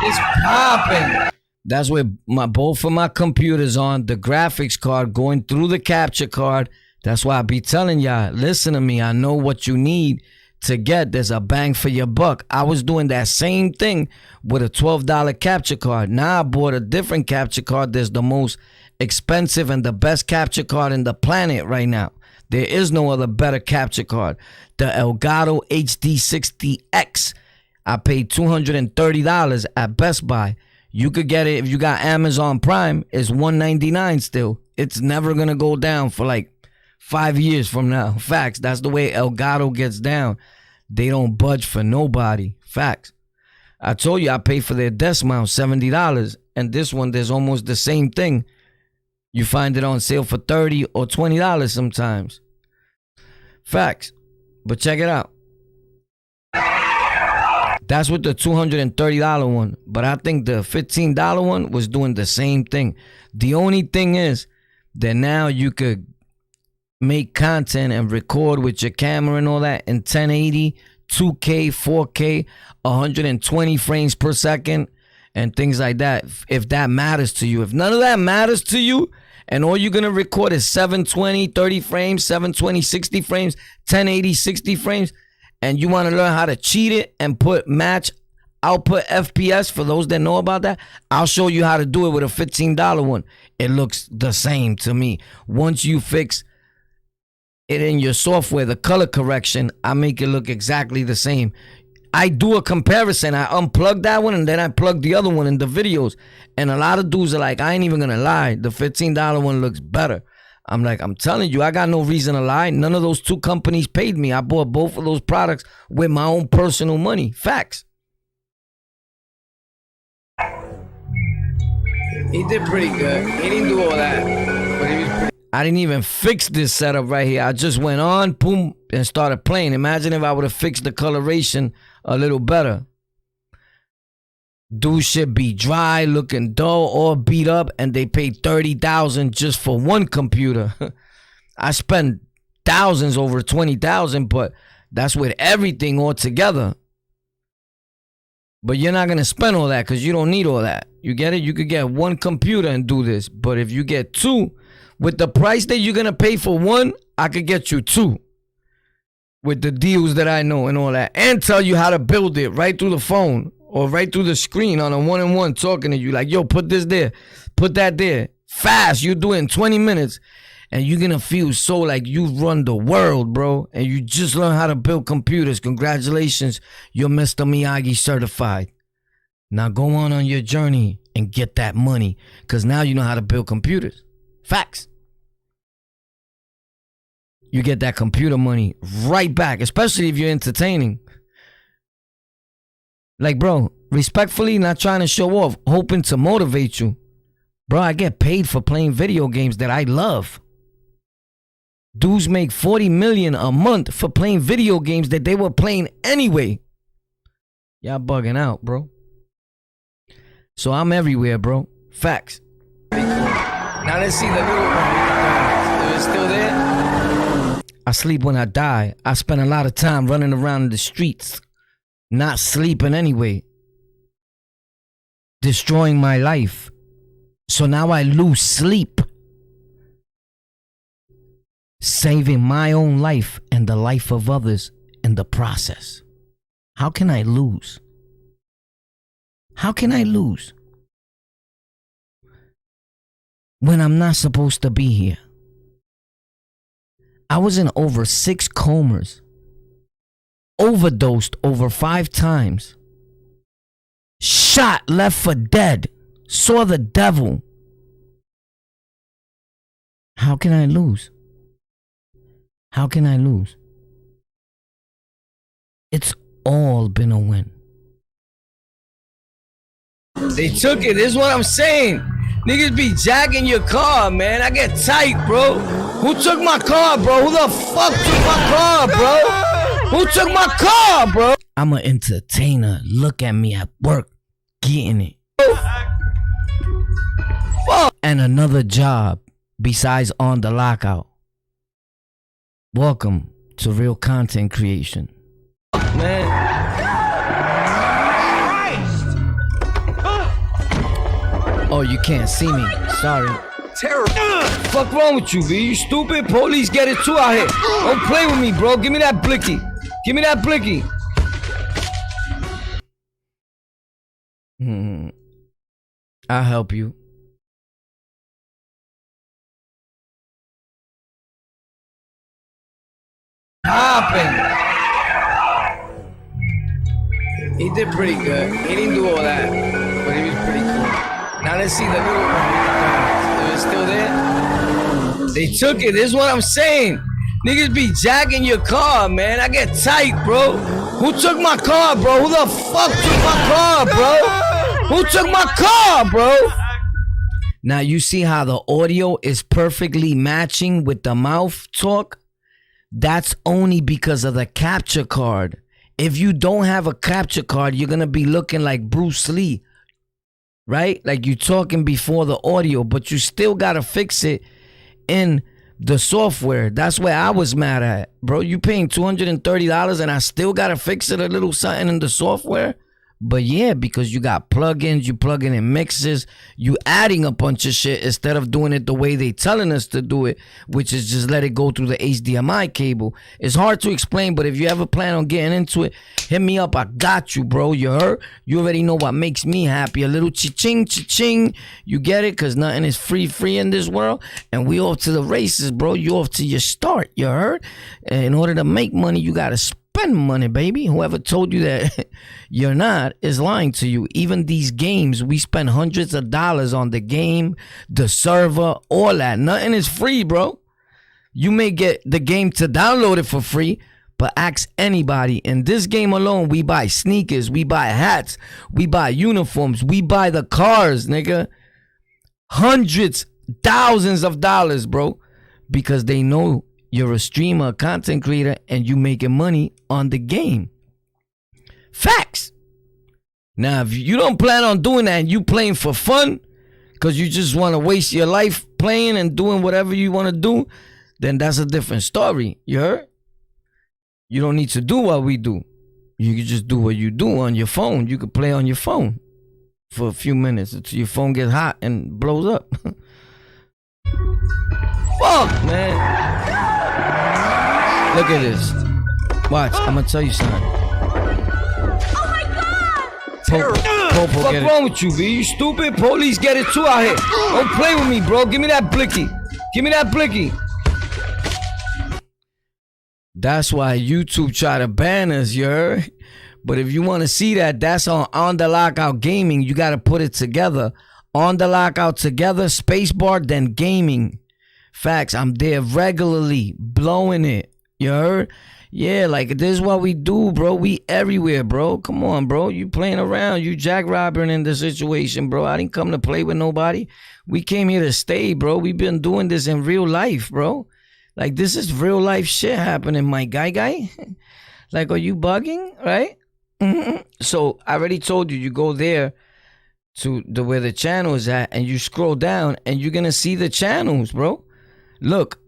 It's popping. That's where both of my computers on, the graphics card going through the capture card. That's why I be telling y'all, listen to me. I know what you need to get. There's a bang for your buck. I was doing that same thing with a $12 capture card. Now I bought a different capture card. There's the most expensive and the best capture card in the planet right now. There is no other better capture card. The Elgato HD60X. I paid $230 at Best Buy. You could get it if you got Amazon Prime. It's $199 still. It's never gonna go down for like 5 years from now. Facts. That's the way Elgato gets down. They don't budge for nobody. Facts. I told you I paid for their desk mount $70. And this one, there's almost the same thing. You find it on sale for $30 or $20 sometimes. Facts. But check it out. That's with the $230 one. But I think the $15 one was doing the same thing. The only thing is that now you could make content and record with your camera and all that in 1080, 2K, 4K, 120 frames per second, and things like that. If that matters to you. If none of that matters to you, and all you're going to record is 720, 30 frames, 720, 60 frames, 1080, 60 frames, and you want to learn how to cheat it and put match output FPS, for those that know about that, I'll show you how to do it with a $15 one. It looks the same to me. Once you fix it in your software, the color correction, I make it look exactly the same. I do a comparison. I unplug that one and then I plug the other one in the videos. And a lot of dudes are like, I ain't even gonna lie, the $15 one looks better. I'm like, I'm telling you, I got no reason to lie. None of those two companies paid me. I bought both of those products with my own personal money. Facts. He did pretty good. He didn't do all that, but he was pretty. I didn't even fix this setup right here. I just went on, boom, and started playing. Imagine if I would have fixed the coloration a little better. Dude should be dry, looking dull, all beat up, and they paid $30,000 just for one computer. I spent thousands, over 20,000, but that's with everything all together. But you're not gonna spend all that because you don't need all that. You get it? You could get one computer and do this. But if you get two, with the price that you're gonna pay for one, I could get you two. With the deals that I know and all that. And tell you how to build it right through the phone. Or right through the screen on a one-on-one talking to you. Like, yo, put this there. Put that there. Fast. You do it in 20 minutes. And you're going to feel so like you run the world, bro. And you just learn how to build computers. Congratulations. You're Mr. Miyagi certified. Now go on your journey and get that money. Because now you know how to build computers. Facts. You get that computer money right back. Especially if you're entertaining. Like, bro, respectfully, not trying to show off, hoping to motivate you. Bro, I get paid for playing video games that I love. Dudes make $40 million a month for playing video games that they were playing anyway. Y'all bugging out, bro. So I'm everywhere, bro. Facts. Now let's see the little one. Is it still there? I sleep when I die. I spend a lot of time running around in the streets. Not sleeping anyway. Destroying my life. So now I lose sleep. Saving my own life and the life of others in the process. How can I lose? How can I lose when I'm not supposed to be here? I was in over 6 comas, overdosed over 5 times, shot, left for dead, saw the devil. How can I lose? How can I lose? It's all been a win. They took it. This is what I'm saying. Niggas be jacking your car, man. I get tight, bro. Who took my car, bro? Who the fuck took my car, bro? Who took my car, bro? I'm an entertainer. Look at me at work, getting it. Fuck. And another job besides on the lockout. Welcome to real content creation. Man. Oh, you can't see me. Sorry. Terror. Fuck wrong with you, B? You stupid? Police get it too out here. Don't play with me, bro. Give me that blicky. Give me that blicky. I'll help you. Hopping. He did pretty good. He didn't do all that, but he was pretty cool. Now let's see the little one. Is it still there? They took it. This is what I'm saying. Niggas be jacking your car, man. I get tight, bro. Who took my car, bro? Who the fuck took my car, bro? Who took my car, bro? Now you see how the audio is perfectly matching with the mouth talk? That's only because of the capture card. If you don't have a capture card, you're gonna be looking like Bruce Lee. Right? Like you talking before the audio, but you still gotta fix it in the software. That's where I was mad at. Bro, you paying $230 and I still gotta fix it a little something in the software? But yeah, because you got plugins, you plugging in mixes, you adding a bunch of shit instead of doing it the way they telling us to do it, which is just let it go through the HDMI cable. It's hard to explain, but if you ever plan on getting into it, hit me up. I got you, bro. You heard? You already know what makes me happy. A little cha-ching, cha-ching. You get it? Because nothing is free in this world. And we off to the races, bro. You off to your start. You heard? And in order to make money, you got to spend money, baby. Whoever told you that you're not is lying to you. Even these games, we spend hundreds of dollars on the game, the server, all that. Nothing is free, bro. You may get the game to download it for free, but ask anybody. In this game alone, we buy sneakers, we buy hats, we buy uniforms, we buy the cars, nigga. Hundreds, thousands of dollars, bro, because they know you're a streamer, a content creator, and you making money on the game. Facts. Now, if you don't plan on doing that and you playing for fun, because you just want to waste your life playing and doing whatever you want to do, then that's a different story. You heard? You don't need to do what we do. You can just do what you do on your phone. You can play on your phone for a few minutes until your phone gets hot and blows up. Fuck, man. Look at this. Watch, I'm gonna tell you something. Oh my God! What's wrong with you, B? You stupid? Police get it too out here. Don't play with me, bro. Give me that blicky. Give me that blicky. That's why YouTube try to ban us, you heard? But if you want to see that, that's on the Lockout Gaming. You got to put it together. On the Lockout together, spacebar, then gaming. Facts, I'm there regularly, blowing it. You heard? Yeah, like this is what we do, bro. We everywhere, bro. Come on, bro. You playing around. You jack-robbing in the situation, bro. I didn't come to play with nobody. We came here to stay, bro. We've been doing this in real life, bro. Like, this is real life shit happening, my guy. Like, are you bugging, right? So, I already told you, you go there to where the channel is at, and you scroll down, and you're going to see the channels, bro. Look,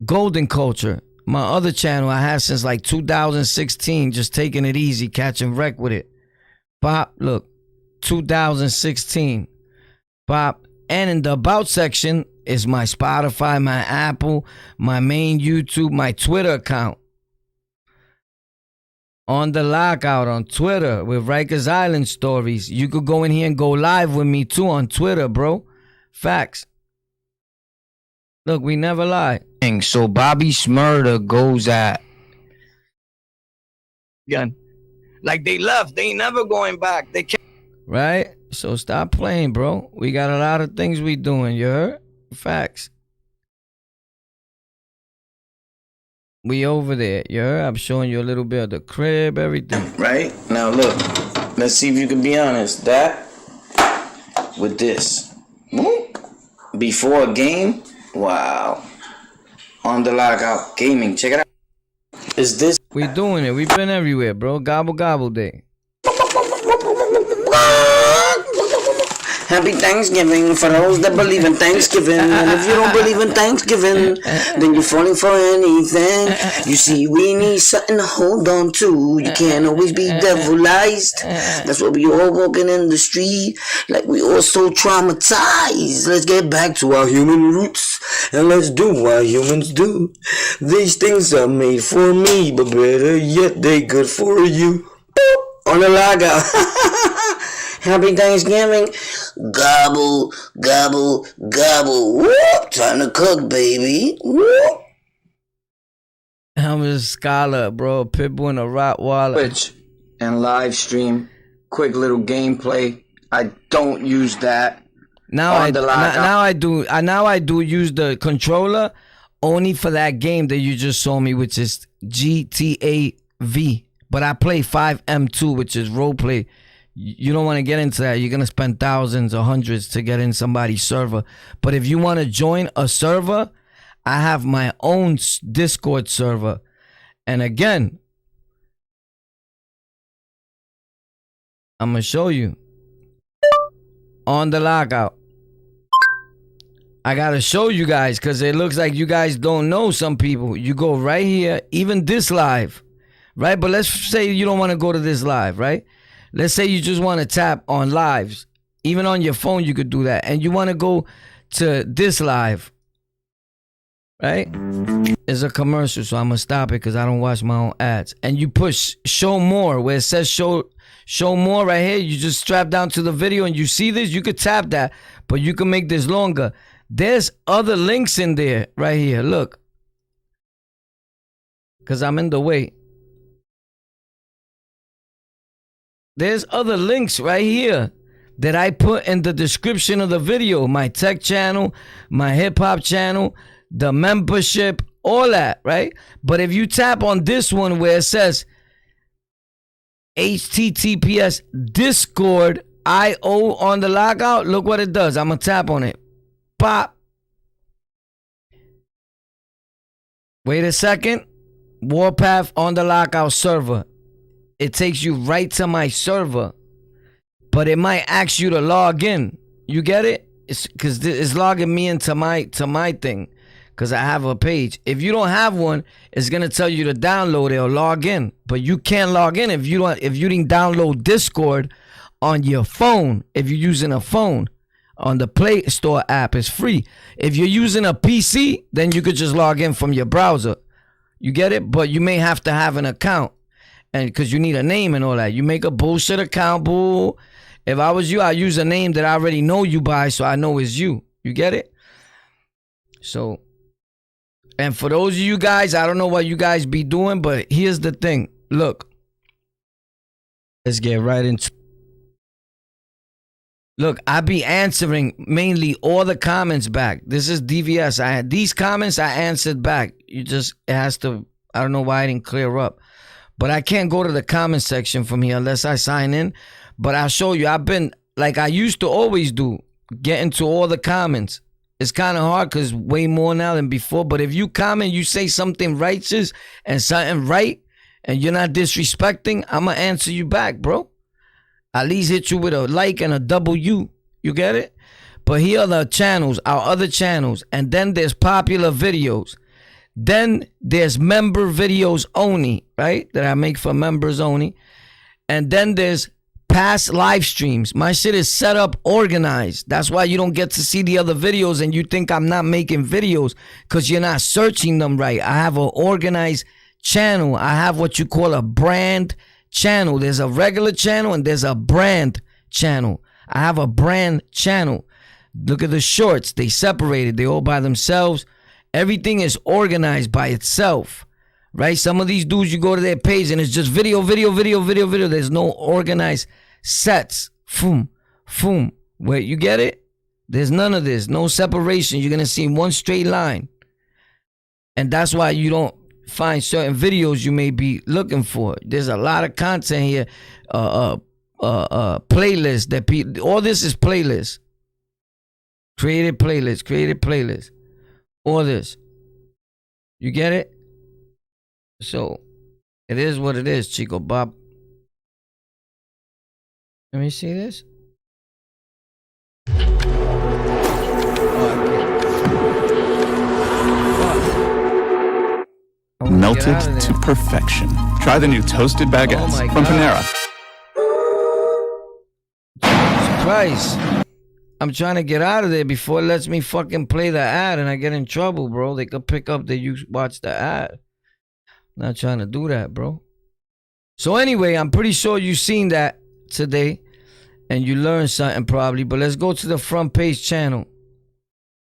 Golden Culture. My other channel I have since like 2016, just taking it easy, catching wreck with it. Pop, look, 2016. Pop, and in the About section is my Spotify, my Apple, my main YouTube, my Twitter account. On the Lockout on Twitter with Rikers Island stories. You could go in here and go live with me too on Twitter, bro. Facts. Look, we never lie. So Bobby Shmurda goes at gun. Like they left. They ain't never going back. They can't. Right? So stop playing, bro. We got a lot of things we doing, you heard? Facts. We over there, you heard? I'm showing you a little bit of the crib, everything. Right? Now look, let's see if you can be honest. That with this. Before a game, wow. On the Lockout Gaming, check it out. Is this? We doing it. We've been everywhere, bro. Gobble gobble day. Happy Thanksgiving for those that believe in Thanksgiving. And if you don't believe in Thanksgiving, then you're falling for anything. You see, we need something to hold on to. You can't always be devilized. That's why we all walking in the street like we all so traumatized. Let's get back to our human roots and let's do what humans do. These things are made for me, but better yet, they good for you. On the Lockout. Happy Thanksgiving. Gobble, gobble, gobble. Whoop. Time to cook, baby. Whoop. I'm a scholar, bro. Pitbull and a Rottweiler. Twitch and live stream. Quick little gameplay. I don't use that. Now I do use the controller only for that game that you just saw me, which is GTA V. But I play 5M2, which is roleplay. You don't want to get into that. You're going to spend thousands or hundreds to get in somebody's server. But if you want to join a server, I have my own Discord server. And again, I'm going to show you. On the Lockout. I got to show you guys because it looks like you guys don't know some people. You go right here, even this live, right? But let's say you don't want to go to this live, right? Let's say you just want to tap on lives. Even on your phone, you could do that. And you want to go to this live, right? It's a commercial, so I'm going to stop it because I don't watch my own ads. And you push show more where it says show more right here. You just strap down to the video and you see this. You could tap that, but you can make this longer. There's other links in there right here. Look. Because I'm in the way. There's other links right here that I put in the description of the video. My tech channel, my hip hop channel, the membership, all that, right? But if you tap on this one where it says HTTPS Discord IO on the Lockout, look what it does. I'm going to tap on it. Pop. Wait a second. Warpath on the Lockout server. It takes you right to my server, but it might ask you to log in. You get it? It's because it's logging me into my thing, because I have a page. If you don't have one, it's gonna tell you to download it or log in, but you can't log in if you didn't download Discord on your phone. If you're using a phone on the Play Store app, it's free. If you're using a PC, then you could just log in from your browser. You get it? But you may have to have an account. And because you need a name and all that. You make a bullshit account, boo. If I was you, I'd use a name that I already know you by, so I know it's you. You get it? So, and for those of you guys, I don't know what you guys be doing, but here's the thing. Look. Let's get right into. Look, I be answering mainly all the comments back. This is DVS. These comments I answered back. It has to, I don't know why I didn't clear up. But I can't go to the comment section from here unless I sign in. But I'll show you. I've been, like I used to always do, get into all the comments. It's kind of hard because way more now than before. But if you comment, you say something righteous and something right, and you're not disrespecting, I'm going to answer you back, bro. At least hit you with a like and a W. You get it? But here are the channels, our other channels. And then there's popular videos. Then there's member videos only, right? That I make for members only. And then there's past live streams. My shit is set up, organized. That's why you don't get to see the other videos and you think I'm not making videos because you're not searching them right. I have an organized channel. I have what you call a brand channel. There's a regular channel and there's a brand channel. I have a brand channel. Look at the shorts. They separated. They all by themselves. Everything is organized by itself. Right? Some of these dudes, you go to their page and it's just video. There's no organized sets. Boom. Wait, you get it? There's none of this. No separation. You're going to see one straight line. And that's why you don't find certain videos you may be looking for. There's a lot of content here. Playlist that people, all this is playlists. Created playlist. All this. You get it? So, it is what it is, Chico Bob. Let me see this. Melted to perfection. Try the new toasted baguettes from Panera. Jesus Christ. I'm trying to get out of there before it lets me fucking play the ad and I get in trouble, bro. They could pick up that you watch the ad. Not trying to do that, bro. So anyway, I'm pretty sure you seen that today and you learned something probably, but let's go to the front page channel.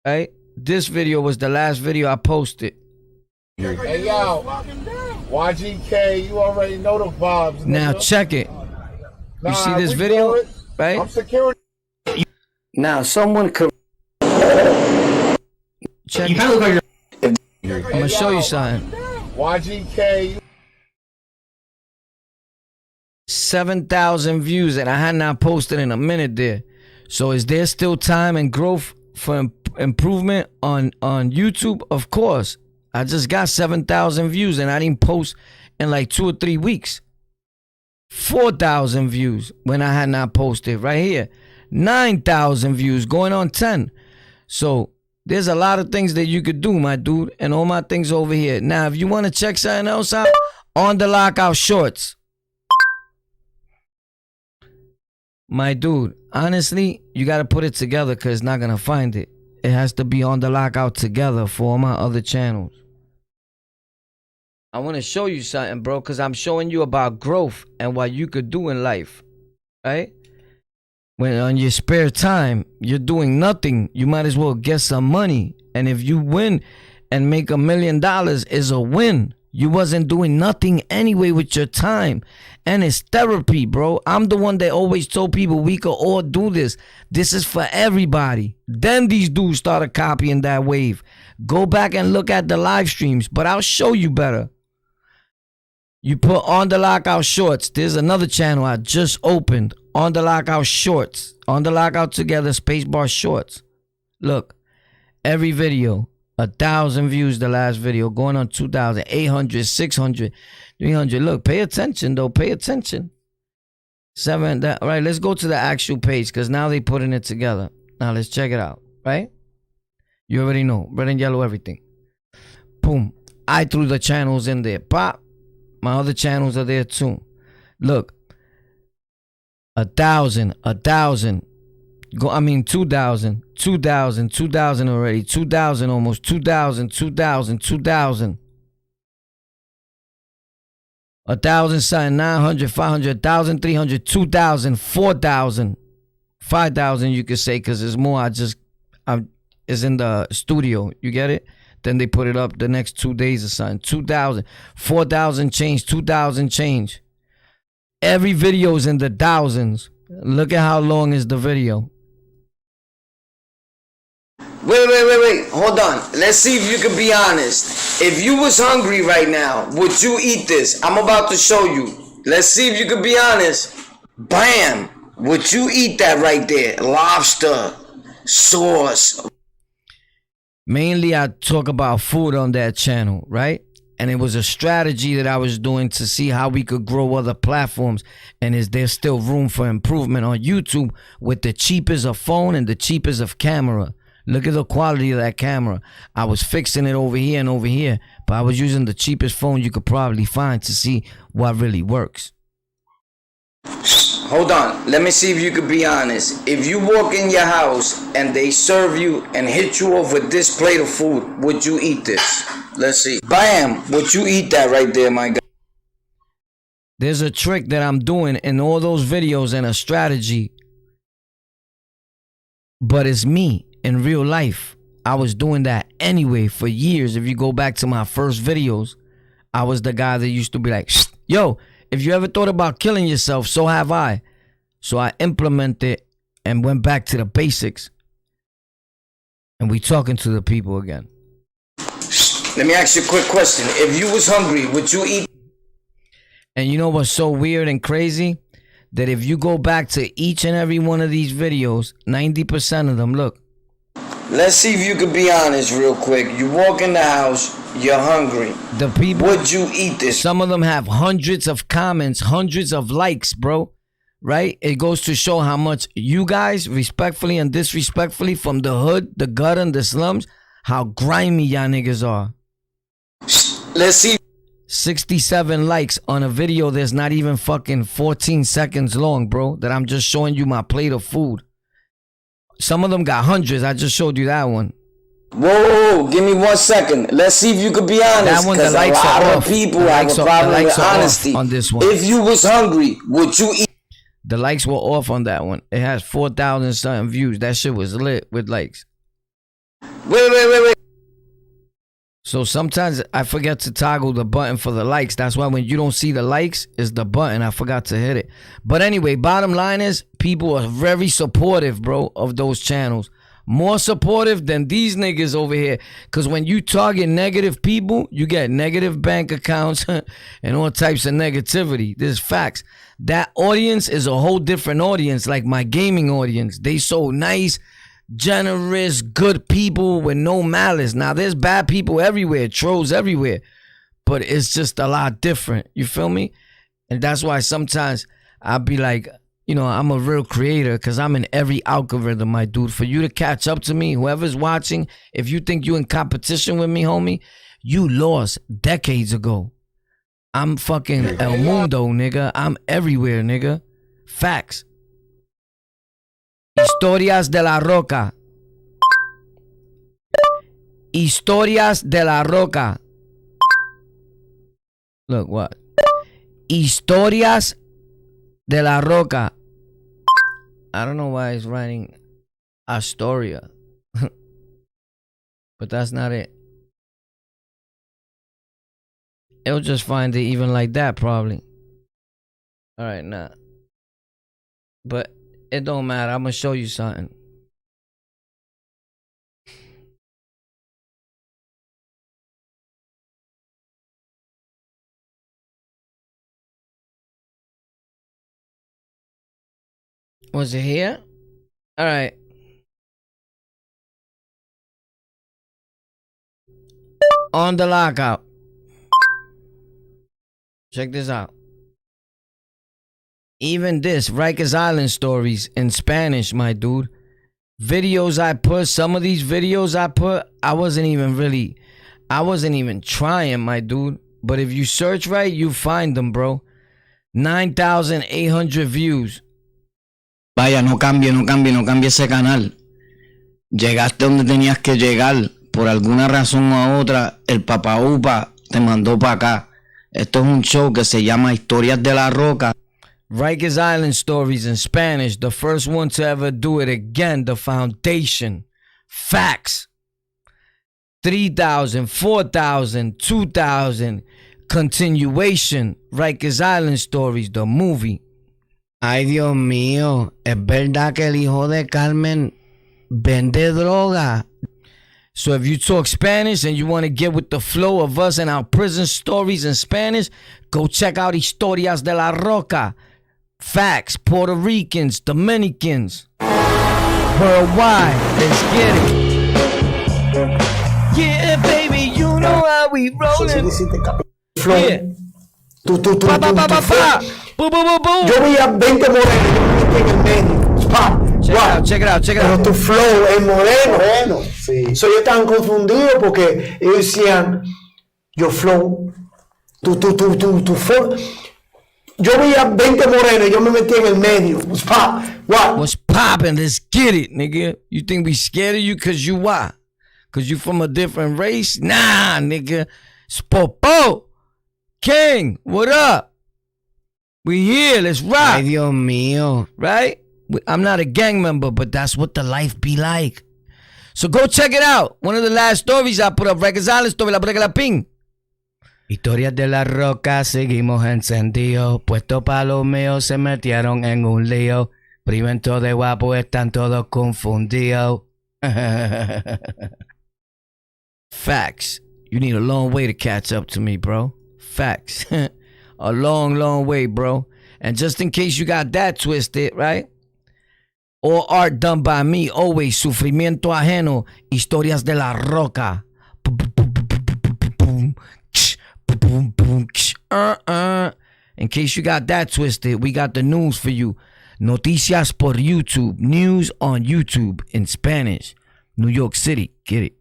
Right? This video was the last video I posted. Hey, yo. YGK, you already know the vibes. Now check it. You see this video? Right? I'm security. Now, someone could check it. I'm gonna show you something. YGK. 7,000 views, and I had not posted in a minute there. So is there still time and growth for improvement on YouTube? Of course. I just got 7,000 views, and I didn't post in like 2 or 3 weeks. 4,000 views when I had not posted right here. 9,000 views, going on 10. So there's a lot of things that you could do, my dude, and all my things over here. Now, if you want to check something else out, on the Lockout shorts. My dude, honestly, you got to put it together because it's not going to find it. It has to be on the Lockout together for all my other channels. I want to show you something, bro, because I'm showing you about growth and what you could do in life, right? When on your spare time, you're doing nothing, you might as well get some money. And if you win and make $1 million, is a win. You wasn't doing nothing anyway with your time. And it's therapy, bro. I'm the one that always told people we could all do this. This is for everybody. Then these dudes started copying that wave. Go back and look at the live streams, but I'll show you better. You put on the Lockout shorts. There's another channel I just opened. On the Lockout shorts. On the Lockout together, spacebar shorts. Look, every video, 1,000 views the last video, going on 2,000, 800, 600, 300. Look, pay attention though, pay attention. Right, let's go to the actual page because now they putting it together. Now let's check it out, right? You already know, red and yellow, everything. Boom, I threw the channels in there, pop. My other channels are there too. Look, 1,000, 2,000, 2,000 already, 2,000 almost, 2,000, 1,000 something, 900, 500, 1,300, 2,000, 4,000, 5,000 you could say because there's more. It's in the studio, you get it? Then they put it up the next 2 days or something. 2,000, 4,000 change, 2,000 change. Every video is in the thousands. Look at how long is the video. Wait. Hold on. Let's see if you can be honest. If you was hungry right now, would you eat this? I'm about to show you. Let's see if you can be honest. Bam. Would you eat that right there? Lobster. Sauce. Mainly I talk about food on that channel, right? And it was a strategy that I was doing to see how we could grow other platforms. And is there still room for improvement on YouTube with the cheapest of phone and the cheapest of camera? Look at the quality of that camera. I was fixing it over here and over here, but I was using the cheapest phone you could probably find to see what really works. Hold on. Let me see if you could be honest. If you walk in your house and they serve you and hit you off with this plate of food, would you eat this? Let's see. Bam! Would you eat that right there, my guy? There's a trick that I'm doing in all those videos and a strategy. But it's me in real life. I was doing that anyway for years. If you go back to my first videos, I was the guy that used to be like, yo, if you ever thought about killing yourself, so have I. So I implemented and went back to the basics. And we talking to the people again. Let me ask you a quick question. If you was hungry, would you eat? And you know what's so weird and crazy? That if you go back to each and every one of these videos, 90% of them, look. Let's see if you could be honest real quick. You walk in the house, you're hungry. The people, would you eat this? Some of them have hundreds of comments, hundreds of likes, bro. Right? It goes to show how much you guys, respectfully and disrespectfully, from the hood, the gutter, and the slums, how grimy y'all niggas are. Let's see. 67 likes on a video that's not even fucking 14 seconds long, bro. That I'm just showing you my plate of food. Some of them got hundreds. I just showed you that one. Whoa, give me 1 second. Let's see if you could be honest. That one, the likes a lot are of off. people have a problem with honesty. On this one. If you was hungry, would you eat? The likes were off on that one. It has 4,000 something views. That shit was lit with likes. Wait. So sometimes I forget to toggle the button for the likes. That's why when you don't see the likes, it's the button. I forgot to hit it. But anyway, bottom line is people are very supportive, bro, of those channels. More supportive than these niggas over here. Because when you target negative people, you get negative bank accounts and all types of negativity. There's facts. That audience is a whole different audience, like my gaming audience. They so nice, generous, good people with no malice. Now, there's bad people everywhere, trolls everywhere. But it's just a lot different. You feel me? And that's why sometimes I'll be like, you know, I'm a real creator because I'm in every algorithm, my dude. For you to catch up to me, whoever's watching, if you think you're in competition with me, homie, you lost decades ago. I'm fucking El Mundo, nigga. I'm everywhere, nigga. Facts. Historias de la Roca. Historias de la Roca. Look, what? Historias de la Roca. I don't know why he's writing Astoria. But that's not it. It'll just find it even like that, probably. Alright, nah. But it don't matter. I'm gonna show you something. Was it here? Alright. On the Lockout. Check this out. Even this, Rikers Island stories in Spanish, my dude. Videos I put, some of these videos I put, I wasn't even trying, my dude. But if you search right, you find them, bro. 9,800 views. Vaya, no cambie ese canal. Llegaste donde tenías que llegar. Por alguna razón u otra, el Papa Upa te mandó para acá. Esto es un show que se llama Historias de la Roca. Rikers Island stories in Spanish. The first one to ever do it again. The foundation. Facts. 3,000, 4,000, 2,000. Continuation. Rikers Island stories. The movie. Ay, Dios mío. Es verdad que el hijo de Carmen vende droga. So if you talk Spanish and you want to get with the flow of us and our prison stories in Spanish, go check out Historias de la Roca. Facts, Puerto Ricans, Dominicans, worldwide. Let's get it. Yeah, baby, you know how we rollin'. Yeah. Yo veía 20 morenos en el medio. Check it out. Pero tu flow es moreno. Sí. So yo estaban confundidos porque ellos decían, yo flow, tu flow. yo veía 20 morenos, yo me metí en el medio. What's pop? What? What's poppin'? Let's get it, nigga. You think we scared of you cause you why? Cause you from a different race? Nah, nigga. Spopo. King, what up? We here, let's rock. Ay, Dios mío. Right? I'm not a gang member, but that's what the life be like. So go check it out. One of the last stories I put up, Rikers Island story, la brega la ping. Historias de la roca, seguimos encendidos. Puesto pa' los míos, se metieron en un lío. Primero de guapo, están todos confundidos. Facts. You need a long way to catch up to me, bro. Facts. A long, long way, bro. And just in case you got that twisted, right? All art done by me, always. Sufrimiento ajeno. Historias de la roca. In case you got that twisted, we got the news for you. Noticias por YouTube. News on YouTube in Spanish. New York City. Get it.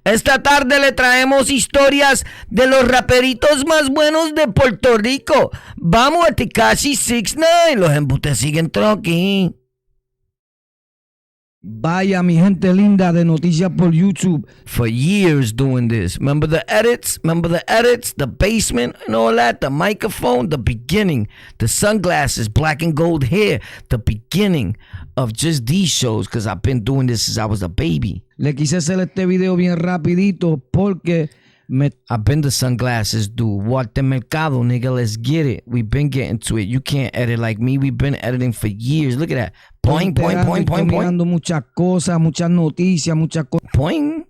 Esta tarde le traemos historias de los raperitos más buenos de Puerto Rico. Vamos a Tekashi 6ix9ine. Los embutes siguen troqui. Vaya mi gente linda de Noticias por YouTube. For years doing this. Remember the edits? The basement and all that? The microphone? The beginning. The sunglasses, black and gold hair. The beginning of just these shows. Because I've been doing this since I was a baby. Le quise hacer este video bien rapidito porque I've been the sunglasses dude. What the mercado, nigga. Let's get it. We've been getting to it. You can't edit like me. We've been editing for years. Look at that. Point. Muchas cosas, muchas noticias, muchas cosas. Point.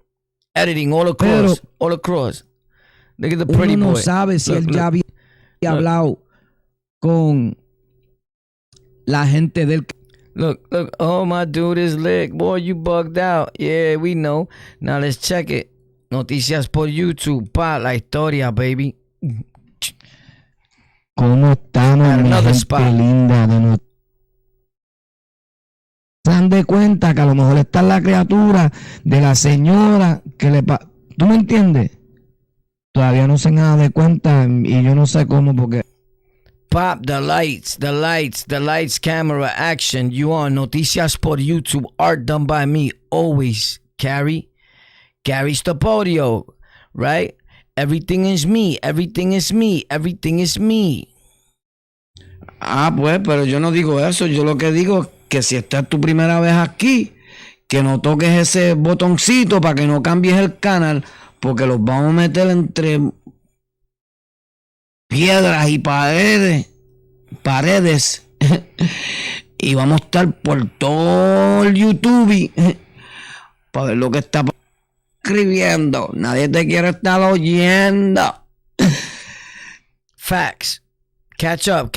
Editing all across. All across. Look at the pretty boy. Uno no sabe si él ya había hablado con la gente del... Look, oh, my dude is lit. Boy, you bugged out. Yeah, we know. Now let's check it. Noticias por YouTube. Pa, la historia, baby. ¿Cómo estamos, mi gente linda de nosotros? Se dan de cuenta que a lo mejor está la criatura de la señora que le pasa. ¿Tú me entiendes? Todavía no se han dado de cuenta y yo no sé cómo porque... Pop, the lights, camera, action. You on Noticias por YouTube. Art done by me. Always. Gary Stopodio. Right? Everything is me. Ah, pues, pero yo no digo eso. Yo lo que digo es que si esta es tu primera vez aquí, que no toques ese botoncito para que no cambies el canal, porque los vamos a meter entre piedras y paredes y vamos a estar por todo el YouTube para ver lo que está escribiendo. Nadie te quiere estar oyendo. Facts. Catch up.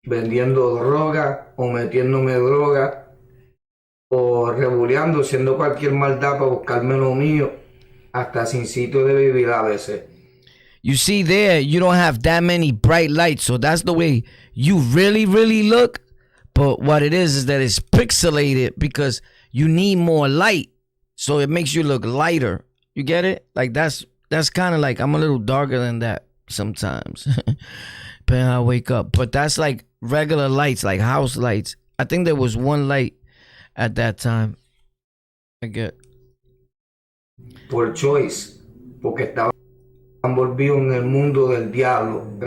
Vendiendo droga o metiéndome droga o rebuleando, haciendo cualquier maldad para buscarme lo mío, hasta sin sitio de vivir a veces. You see there, you don't have that many bright lights, so that's the way you really look. But what it is that it's pixelated because you need more light, so it makes you look lighter. You get it? Like that's kind of like I'm a little darker than that sometimes. Depending on how I wake up, but that's like regular lights, like house lights. I think there was one light at that time. I get. Por choice, porque estaba envolvido en el mundo del diablo.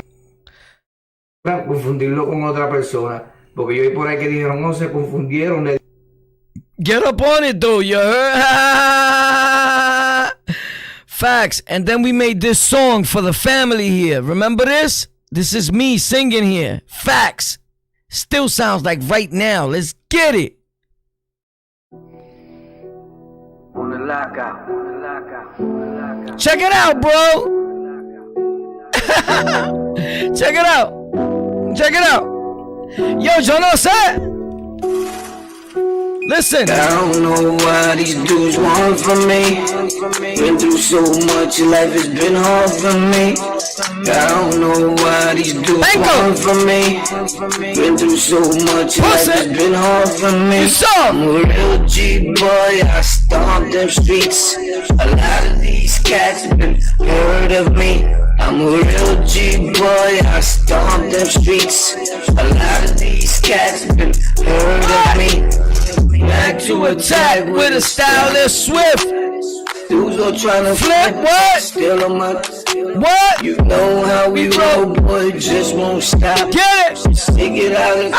Confundirlo con otra persona, porque yo vi por ahí que dijeron, no, se confundieron. Get up on it though, you heard? Facts. And then we made this song for the family here. Remember this? This is me singing here. Facts. Still sounds like right now. Let's get it. On the lockout. Check it out, bro. Check it out. Yo, yo no sé. Listen. I don't know why these dudes want from me. Been through so much, life has been hard for me. I don't know why these dudes want from me. Been through so much, life has been hard for me. I'm a real G boy, I stomp them streets. A lot of these cats been heard of me. I'm a real G boy, I stomp them streets. A lot of these cats been heard of me. Back to attack with a style that's swift. Dudes go tryna flip what? Still on my what? You know how we roll, boy, just won't stop. Get it! Stick it out and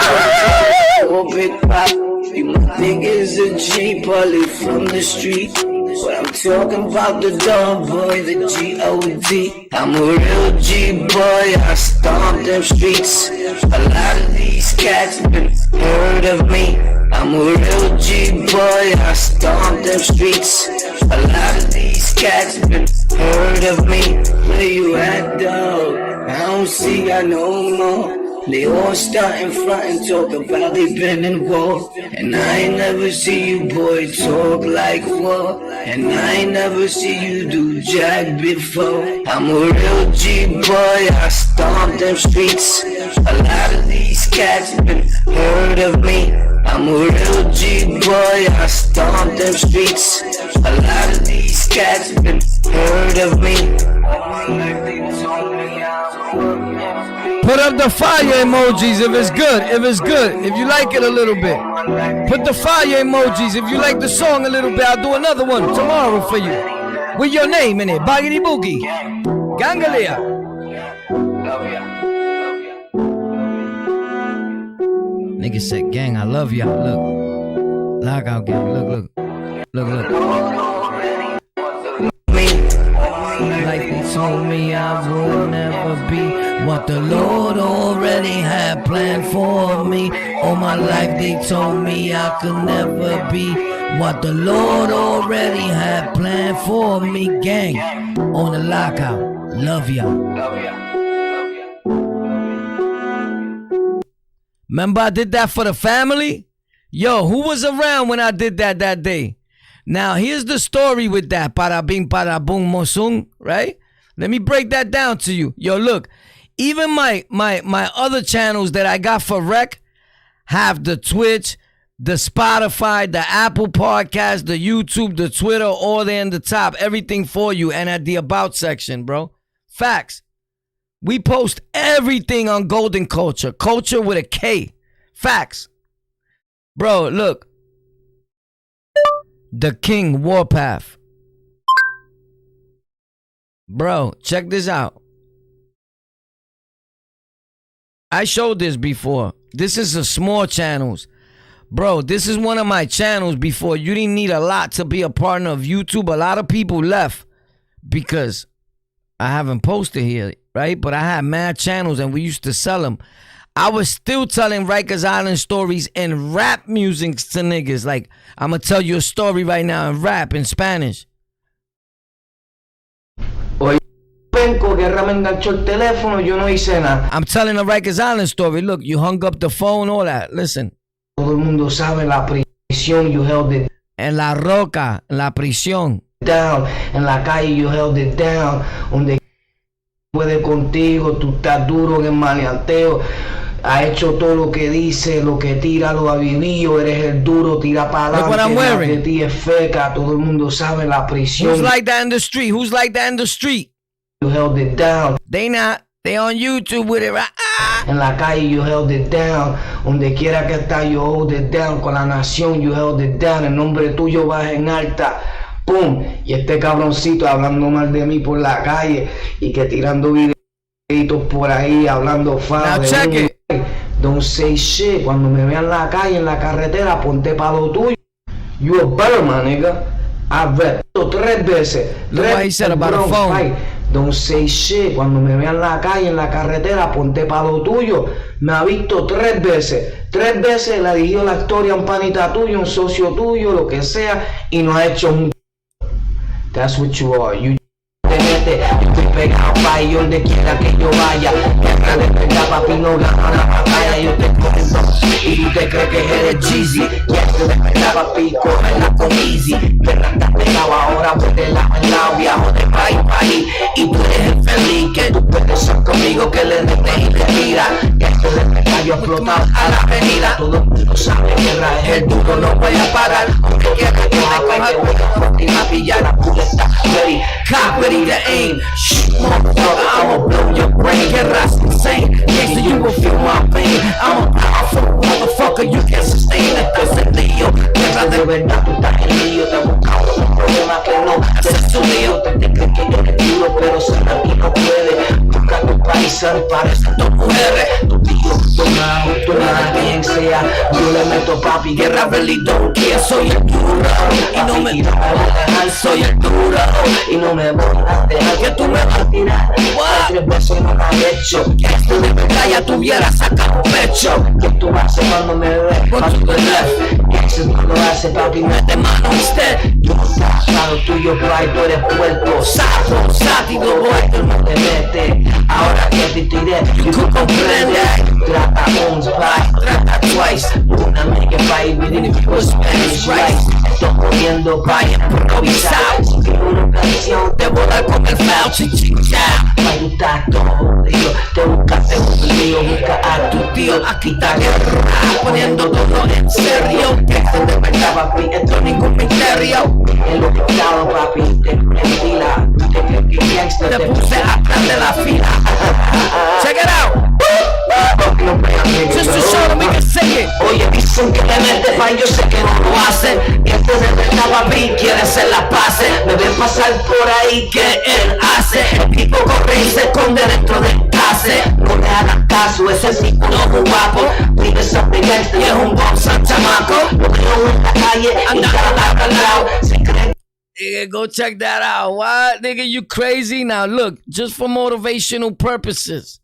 oh, big pop. You might think it's a G, probably from the street. But I'm talking about the dog boy, the G-O-D. I'm a real G boy, I stomp them streets. A lot of these cats been heard of me. I'm a real G boy, I stomp them streets. A lot of these cats been heard of me. Where you at, dog? I don't see ya no more. They all startin' frontin', talk about they been in war. And I ain't never see you boy talk like war. And I ain't never see you do jack before. I'm a real G boy, I stomp them streets. A lot of these cats been heard of me. I'm a real G boy, I stomp them streets. A lot of these cats been heard of me. Put up the fire emojis if it's good, if you like it a little bit. Put the fire emojis if you like the song a little bit. I'll do another one tomorrow for you. With your name in it, Boggity Boogie. Gangalia. Nigga said, gang, I love y'all. Look. Lockout gang, look. Like they told me I would never be what the Lord already had planned for me. All my life they told me I could never be what the Lord already had planned for me. Gang, on the Lockout, love y'all. Remember I did that for the family? Yo, who was around when I did that day? Now, here's the story with that. Para bing, para boom, mosung, right? Let me break that down to you. Yo, look, even my other channels that I got for rec have the Twitch, the Spotify, the Apple Podcast, the YouTube, the Twitter, all there in the top. Everything for you and at the About section, bro. Facts. We post everything on Golden Culture. Culture with a K. Facts. Bro, look. The King Warpath. Bro, check this out. I showed this before. This is a small channels. Bro, this is one of my channels before. You didn't need a lot to be a partner of YouTube. A lot of people left because I haven't posted here, right? But I had mad channels and we used to sell them. I was still telling Rikers Island stories and rap music to niggas. Like, I'm going to tell you a story right now in rap, in Spanish. I'm telling a Rikers Island story. Look, you hung up the phone, all that. Listen. Todo el mundo sabe la prisión, you held it. En la roca, en la prisión. Down, en la calle, you held it down. Donde puede contigo, tú estás duro en el maleanteo. Ha hecho todo lo que dice, lo que tira lo ha vivido. Eres el duro, tira para adelante. De ti es feca, todo el mundo sabe la prisión. Who's like that in the street? Who's like that in the street? You held it down. They not. They on YouTube with it, right? En la calle, you held it down. Donde quiera que estás, you hold it down. Con la nación, you held it down. El nombre tuyo va en alta. Pum. Y este cabroncito hablando mal de mí por la calle. Y que tirando videitos por ahí, hablando fama. Now check it. Don't say shit. Cuando me vean en la calle, en la carretera, ponte pa' lo tuyo. You a better man, nigga. I've read 3 veces. Look what he said about a phone. Fight. Don't say shit. Cuando me vean en la calle, en la carretera, ponte pa' lo tuyo. Me ha visto 3 veces. 3 veces le ha dirigido la historia a un panita tuyo, un socio tuyo, lo que sea, y no ha hecho un... That's what you are. You te metes, yo estoy pegado pa' y donde quiera que yo vaya. Guerra de verdad, papi, no gana la batalla. Yo te cojo y tú te crees que eres Jeezy. Guerra de verdad, papi, cógela con easy. Guerra está pegado ahora, pues de lado en lado, viajo de país. Y tú eres el feliz que Tú puedes ser conmigo que le metes y le tira. Este de pecayo explotado a la avenida. Todo el mundo sabe que guerra es el duro, no voy a parar. Aunque quiera que me coja, voy a pillar la puleta. Ready, cop, ready to aim. Shoot, motherfucker, I'ma blow your brain. Guerra's insane, gangsta, you will feel my pain. I'm a powerful motherfucker, you can't sustain. Estás en lío, guerra de verdad, tú estás en lío. Te buscamos un problema que no haces su lío. Te crees que yo eres duro, pero ser a ti no puede. Busca tu país, se parecen dos mujeres. Tu tío, tu mamá, quien sea. Yo le meto papi, guerra really don't care. Soy el duro, y no me voy a dejar. Soy el duro, y no me voy a dejar. Que tú me vas a tirar, 3 veces no me has hecho. Que esto de verdad ya tuviera sacado pecho. Que tú haces cuando me ves, con tu left. Que eso no lo hace papi, mete mano usted. Yo no trabajo tuyo, bye, tú eres puerto. Sapo, sátido, vuelto, no te mete. Ahora que te tiré, tú comprendes. Trata once, bye, trata twice. Una mega bye, we didn't do Spanish rice. Estoy moviendo, bye, improvisado. Si una canción, te voy a dar con el foul, chichicha. Pa' tú estás todo jodido. Te buscaste un lío, busca a tu tío. Aquí está guerra, poniendo todo en serio. Que esto de verdad, papi, esto es ningún misterio. En lo que estado, papi, te mentira. Te crees que gangsta, te puse atrás de la fila. Check it out. Just to show them we can sing it. Oye, dicen que le mete pa' yo sé que no lo hacen. Que este de verdad, papi, quiere hacer las paces. Me ven pasar por ahí que él hace. El tipo corre y se esconde dentro del case. No le hagan caso, ese tipo no es un guapo. Vive San gangsta y es un bonzan chamaco. Lo veo en la calle y cada lado. Se cree. Nigga, go check that out. What? Nigga, you crazy? Now look, just for motivational purposes.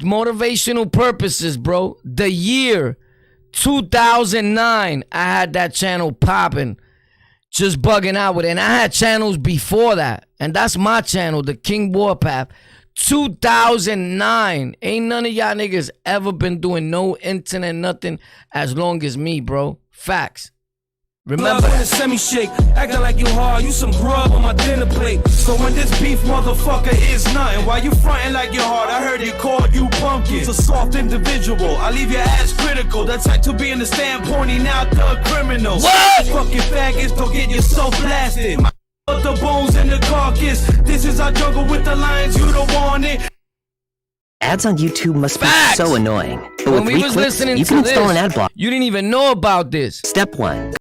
Motivational purposes, bro. The year 2009, I had that channel popping, just bugging out with it. And I had channels before that. And that's my channel, the King Warpath. 2009. Ain't none of y'all niggas ever been doing no internet, nothing as long as me, bro. Facts. Remember that. Semi-shake, acting like you hard, you some grub on my dinner plate. So when this beef motherfucker is nothing, why you frontin' like you're hard? I heard they called you pumpkin. It's a soft individual, I leave your ass critical. That type to be in the stand pointing out the criminals. What? Fucking faggots, don't get yourself blasted. The bones in the carcass. This is our jungle with the lions, you don't want it. Ads on YouTube must be so annoying. But when with we was Rikers, listening you to can install this, an ad block. You didn't even know about this. Step 1.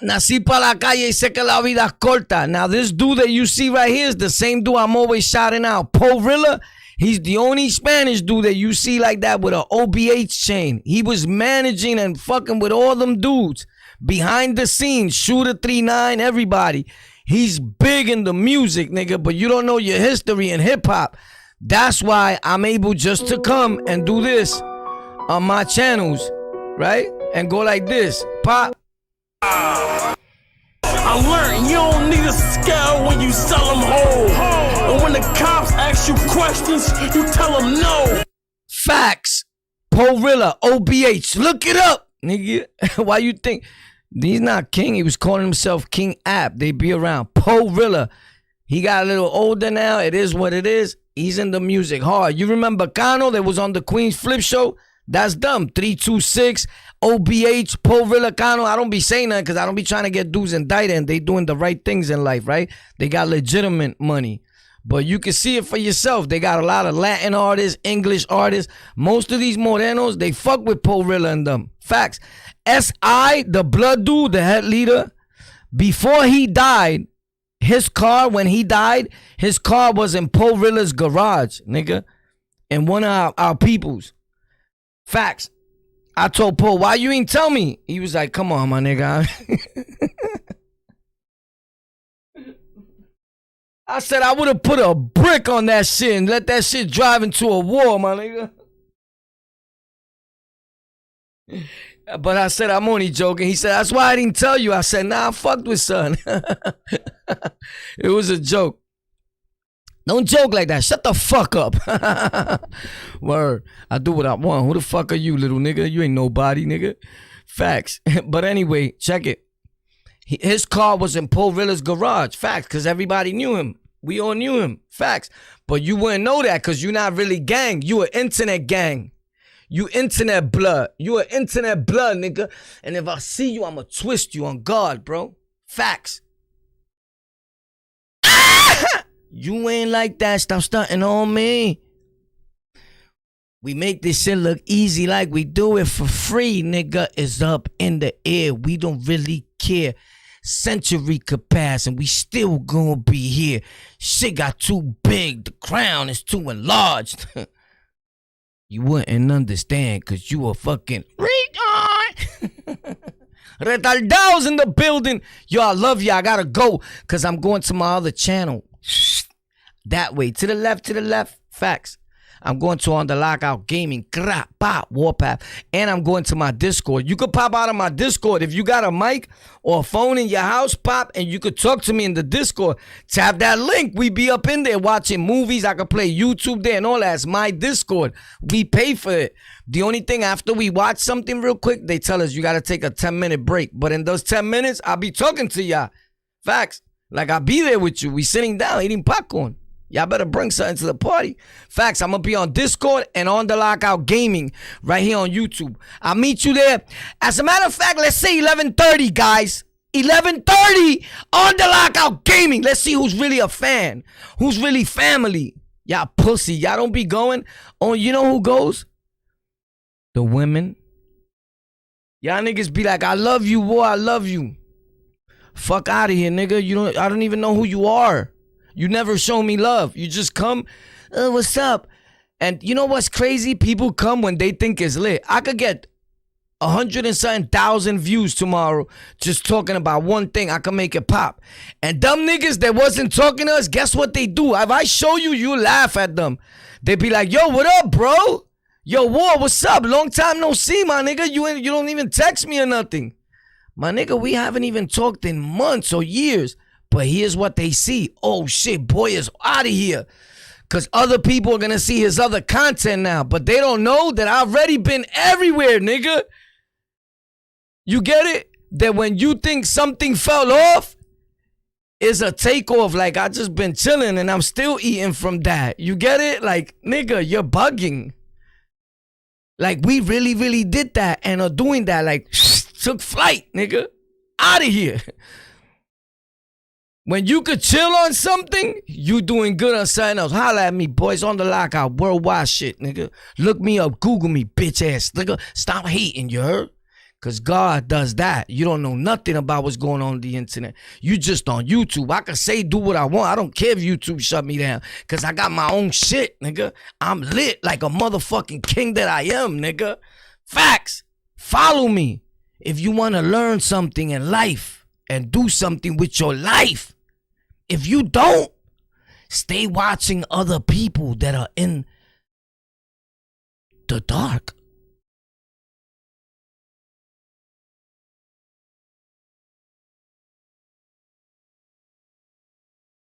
Nací pa' la calle y sé que la vida es corta. Now this dude that you see right here is the same dude I'm always shouting out. Porilla, he's the only Spanish dude that you see like that with an OBH chain. He was managing and fucking with all them dudes. Behind the scenes, Shooter 39, everybody. He's big in the music, nigga, but you don't know your history in hip-hop. That's why I'm able just to come and do this on my channels, right? And go like this. Pop. I learned you don't need a scale when you sell them whole. And when the cops ask you questions, you tell them no. Facts. Porilla, OBH. Look it up, nigga. Why you think? He's not king. He was calling himself King App. They be around. Porilla. He got a little older now. It is what it is. He's in the music hard. You remember Kano that was on the Queen's Flip Show? That's dumb. 326, OBH, Porilla, Kano. I don't be saying that because I don't be trying to get dudes indicted, and they doing the right things in life, right? They got legitimate money. But you can see it for yourself. They got a lot of Latin artists, English artists. Most of these Morenos, they fuck with Porilla and them. Facts. S.I., the blood dude, the head leader, before he died, his car, when he died, his car was in Porilla's garage, nigga. And one of our peoples. Facts. I told Paul, why you ain't tell me? He was like, come on, my nigga. I said I would have put a brick on that shit and let that shit drive into a wall, my nigga. But I said, I'm only joking. He said, that's why I didn't tell you. I said, nah, I fucked with son. It was a joke. Don't joke like that. Shut the fuck up. Word. I do what I want. Who the fuck are you, little nigga? You ain't nobody, nigga. Facts. But anyway, check it. His car was in Porilla's garage. Facts. Because everybody knew him. We all knew him. Facts. But you wouldn't know that because you're not really gang. You an internet gang. You internet blood. You an internet blood, nigga. And if I see you, I'ma twist you on guard, bro. Facts. You ain't like that. Stop stunting on me. We make this shit look easy like we do it for free, nigga. It's up in the air. We don't really care. Century could pass and we still gonna be here. Shit got too big. The crown is too enlarged. You wouldn't understand because you a fucking retard. Retardados in the building. Yo, I love you. I gotta go because I'm going to my other channel. That way. To the left. Facts. I'm going to On the Lockout Gaming. Warpath. And I'm going to my Discord. You could pop out of my Discord. If you got a mic or a phone in your house, pop, and you could talk to me in the Discord. Tap that link. We be up in there watching movies. I could play YouTube there and all that. It's my Discord. We pay for it. The only thing after we watch something real quick, they tell us you got to take a 10-minute break. But in those 10 minutes, I'll be talking to y'all. Facts. Like I'll be there with you. We sitting down eating popcorn. Y'all better bring something to the party. Facts, I'm going to be on Discord and On the Lockout Gaming right here on YouTube. I'll meet you there. As a matter of fact, let's say 11:30, guys. 11:30 On the Lockout Gaming. Let's see who's really a fan. Who's really family. Y'all pussy. Y'all don't be going. Oh, you know who goes? The women. Y'all niggas be like, I love you, boy. I love you. Fuck out of here, nigga. I don't even know who you are. You never show me love. You just come, what's up? And you know what's crazy? People come when they think it's lit. I could get 100,000 views tomorrow just talking about one thing. I can make it pop. And dumb niggas that wasn't talking to us, guess what they do? If I show you, you laugh at them. They be like, yo, what up, bro? Yo, War, what's up? Long time no see, my nigga. You don't even text me or nothing. My nigga, we haven't even talked in months or years. But here's what they see. Oh, shit, boy is out of here. Because other people are going to see his other content now. But they don't know that I've already been everywhere, nigga. You get it? That when you think something fell off, it's a takeoff. Like, I just been chilling and I'm still eating from that. You get it? Like, nigga, you're bugging. Like, we really, really did that and are doing that. Like, took flight, nigga. Out of here. When you could chill on something, you doing good on something else. Holla at me, boys. On the Lockout. Worldwide shit, nigga. Look me up. Google me, bitch ass nigga. Stop hating, you heard? Because God does that. You don't know nothing about what's going on the internet. You just on YouTube. I can say do what I want. I don't care if YouTube shut me down. Because I got my own shit, nigga. I'm lit like a motherfucking king that I am, nigga. Facts. Follow me if you want to learn something in life and do something with your life. If you don't, stay watching other people that are in the dark.